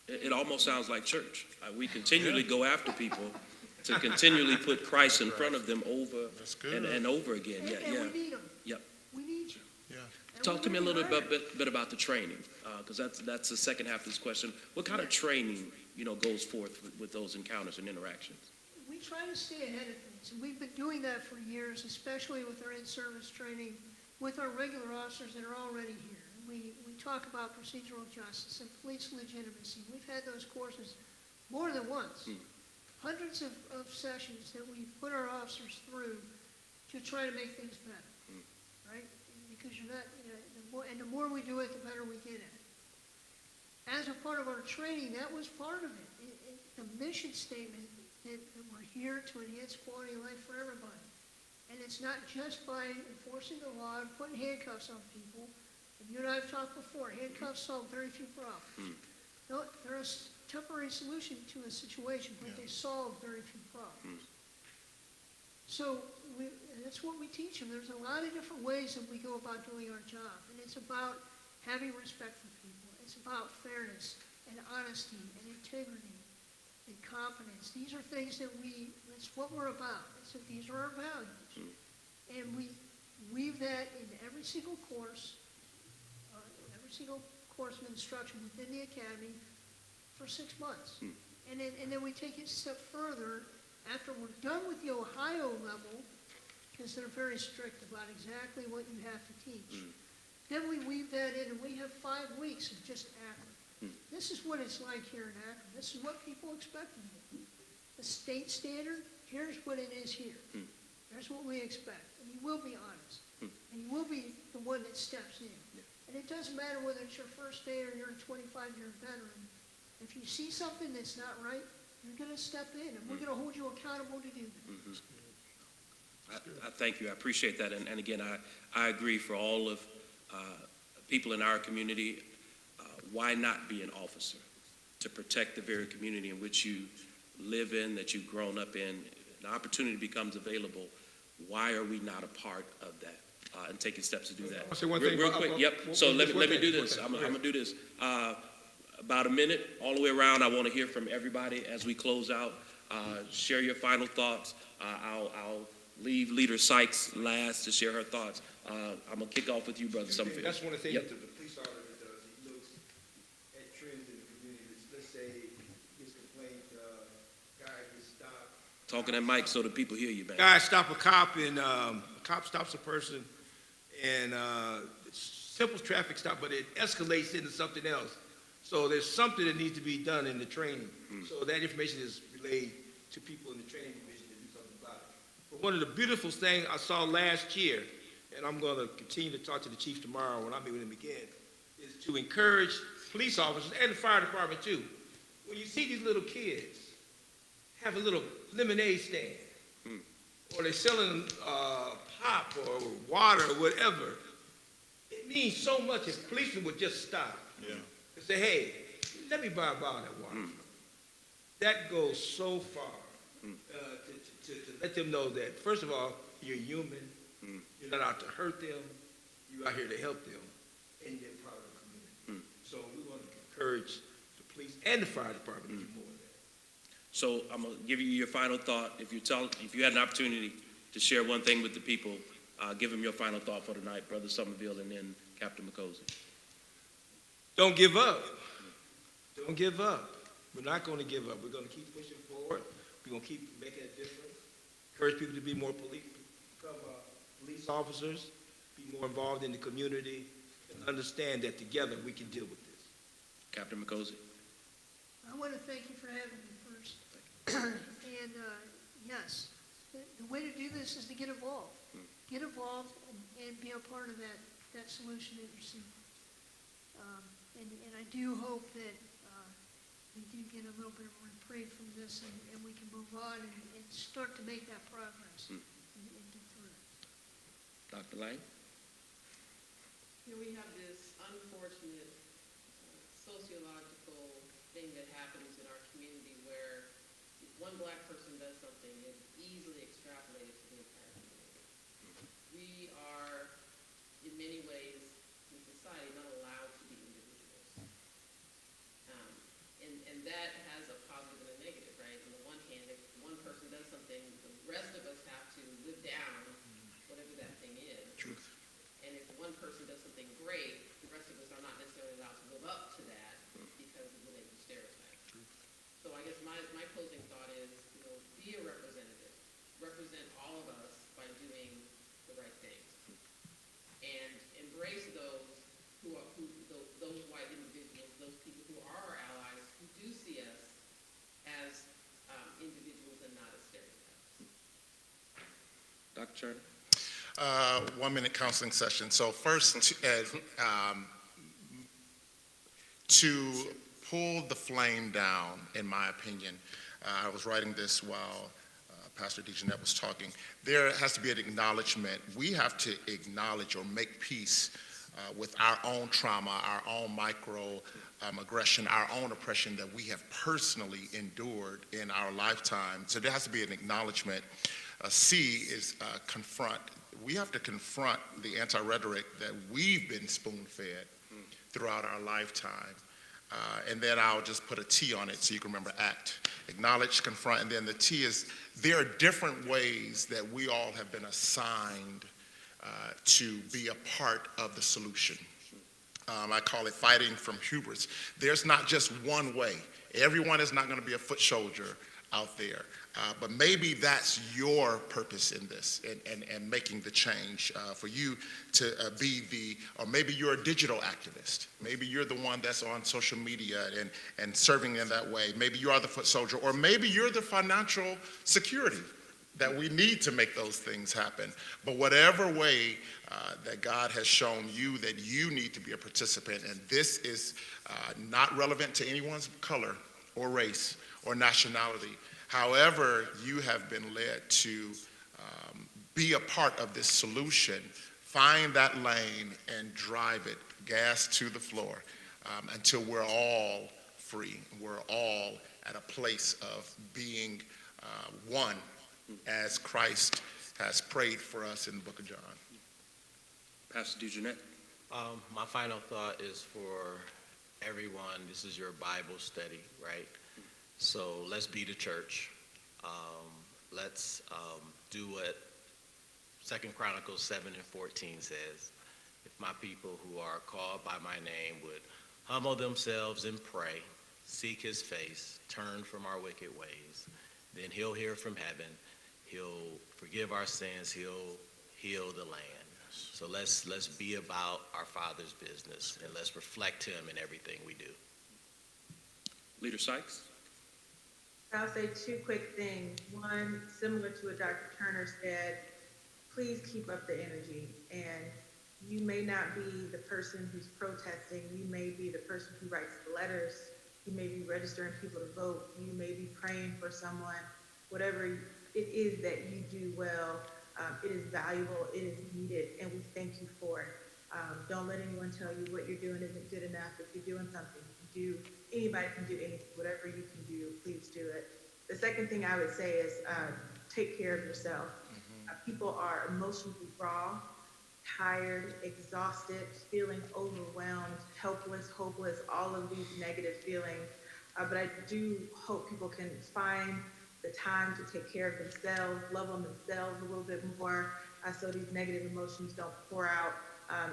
It almost sounds like church. We continually go after people to continually put Christ in front of them over and over again. And we need them. Yep. We need you. Yeah. Talk to me a little bit about the training, because that's the second half of this question. What kind of training, goes forth with those encounters and interactions? We try to stay ahead of things, and we've been doing that for years, especially with our in-service training with our regular officers that are already here. We talk about procedural justice and police legitimacy. We've had those courses more than once. Hundreds of sessions that we put our officers through to try to make things better, right? Because you're not, the more we do it, the better we get at it. As a part of our training, that was part of it. The mission statement that we're here to enhance quality of life for everybody. And it's not just by enforcing the law and putting handcuffs on people. And you and I have talked before, handcuffs solve very few problems. No, they're a temporary solution to a situation, but they solve very few problems. So that's what we teach them. There's a lot of different ways that we go about doing our job. And it's about having respect for people. It's about fairness and honesty and integrity and competence. These are things that that's what we're about. These are our values. And we weave that in every single course of instruction within the academy for 6 months. And then we take it a step further after we're done with the Ohio level, because they're very strict about exactly what you have to teach. Then we weave that in, and we have 5 weeks of just Akron. This is what it's like here in Akron. This is what people expect of you. The state standard, here's what it is here. Here's what we expect. And you will be honest. And you will be the one that steps in. And it doesn't matter whether it's your first day or you're a 25-year veteran. If you see something that's not right, you're going to step in, and we're going to hold you accountable to do that. I thank you. I appreciate that. And again, I agree for all of people in our community. Why not be an officer? To protect the very community in which you live in, that you've grown up in. An opportunity becomes available. Why are we not a part of that? And taking steps to do that. I'll say one thing. Real quick. Yep. So let me do this. I'm going to do this. About a minute all the way around. I want to hear from everybody as we close out. Share your final thoughts. I'll leave Leader Sykes last to share her thoughts. I'm going to kick off with you, Brother Summerfield. That's one of the things Yep. that the police officer does. He looks at trends in the community. Let's say his complaint, guy gets stopped. Talking that mic so the people hear you, man. Guy stop a cop, and a cop stops a person, and simple traffic stop, but it escalates into something else. So there's something that needs to be done in the training. So that information is relayed to people in the training division to do something about it. But one of the beautiful things I saw last year, and I'm going to continue to talk to the chief tomorrow when I meet with him again, is to encourage police officers and the fire department too. When you see these little kids have a little lemonade stand, or they're selling pop or water or whatever, it means so much if policemen would just stop and say, hey, let me buy a bottle of that water. That goes so far to let them know that, first of all, you're human. You're not out to hurt them. You're out here to help them, and they're part of the community. So we want to encourage the police and the fire department to do more of that. So I'm gonna give you your final thought. If you had an opportunity to share one thing with the people, give them your final thought for tonight, Brother Somerville and then Captain McCosey. Don't give up. Don't give up. We're not going to give up. We're going to keep pushing forward. We're going to keep making a difference. Encourage people to be more become police officers, be more involved in the community, and understand that together we can deal with this. Captain McCosey. I want to thank you for having me first. And yes, the way to do this is to get involved. Get involved and be a part of that solution that you're seeking. And I do hope that we do get a little bit of reprieve from this and we can move on and start to make that progress and get through it. Dr. Lang? Here we have this unfortunate sociological thing that happens in our community where if one black person does something, it's easily extrapolated to the entire community. We are, in many ways, in society, not allowed to be individuals. And that has a positive and a negative, right? On the one hand, if one person does something, the rest of us have to live down whatever that thing is. Truth. And if one person does something great, the rest of us are not necessarily allowed to live up to that because of the way we stereotype. So I guess my closing thought is, be a representative. Represent all of us by doing the right things. And embrace those those white individuals, those people who are our allies, who do see us as individuals and not as stereotypes. Dr. Turner? 1 minute counseling session. So first, to pull the flame down, in my opinion, I was writing this while Pastor DeJeanette was talking. There has to be an acknowledgement. We have to acknowledge or make peace with our own trauma, our own microaggression, our own oppression that we have personally endured in our lifetime. So there has to be an acknowledgement. C is confront. We have to confront the anti-rhetoric that we've been spoon-fed throughout our lifetime. And then I'll just put a T on it so you can remember act. Acknowledge, confront, and then the T is there are different ways that we all have been assigned to be a part of the solution. I call it fighting from hubris. There's not just one way. Everyone is not going to be a foot soldier out there. But maybe that's your purpose in this and making the change for you to be or maybe you're a digital activist. Maybe you're the one that's on social media and serving in that way. Maybe you are the foot soldier, or maybe you're the financial security that we need to make those things happen. But whatever way that God has shown you that you need to be a participant, and this is not relevant to anyone's color or race or nationality. However, you have been led to be a part of this solution, find that lane and drive it, gas to the floor, until we're all free. We're all at a place of being one, as Christ has prayed for us in the book of John. Pastor DeJeanette? My final thought is for everyone. This is your Bible study, right? So let's be the church. Let's do what 2 Chronicles 7:14 says. If my people who are called by my name would humble themselves and pray, seek his face, turn from our wicked ways, then he'll hear from heaven, he'll forgive our sins, he'll heal the land. So let's be about our Father's business, and let's reflect him in everything we do. Leader Sykes? I'll say two quick things. One, similar to what Dr. Turner said, please keep up the energy. And you may not be the person who's protesting. You may be the person who writes the letters. You may be registering people to vote. You may be praying for someone. Whatever it is that you do well, it is valuable, it is needed, and we thank you for it. Don't let anyone tell you what you're doing isn't good enough. If you're doing something, anybody can do anything. Whatever you can do, please do it. The second thing I would say is take care of yourself. People are emotionally raw, tired, exhausted, feeling overwhelmed, helpless, hopeless, all of these negative feelings. But I do hope people can find the time to take care of themselves, love on themselves a little bit more, so these negative emotions don't pour out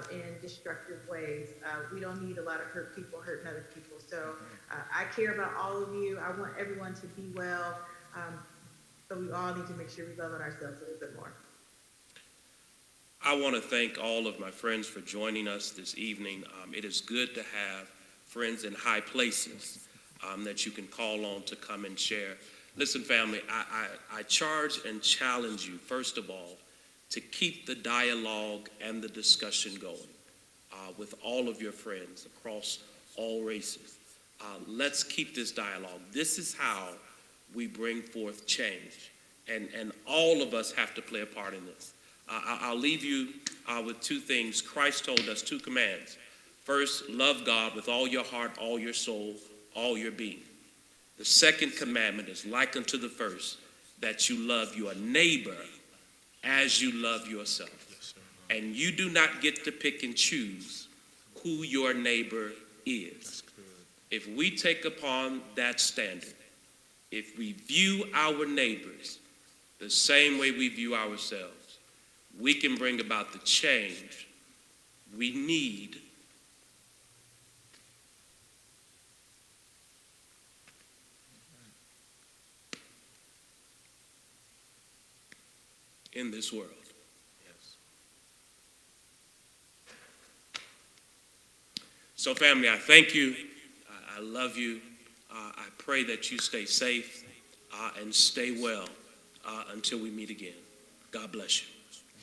in destructive ways. We don't need a lot of hurt people hurting other people. So I care about all of you. I want everyone to be well, but we all need to make sure we love on ourselves a little bit more. I want to thank all of my friends for joining us this evening. It is good to have friends in high places that you can call on to come and share. Listen, family, I charge and challenge you, first of all, to keep the dialogue and the discussion going with all of your friends across all races. Let's keep this dialogue. This is how we bring forth change, and all of us have to play a part in this. I'll leave you with two things. Christ told us two commands. First, love God with all your heart, all your soul, all your being. The second commandment is like unto the first, that you love your neighbor as you love yourself. And you do not get to pick and choose who your neighbor is. If we take upon that standard, if we view our neighbors the same way we view ourselves, we can bring about the change we need in this world. Yes. So family, I thank you. I love you. I pray that you stay safe and stay well until we meet again. God bless you.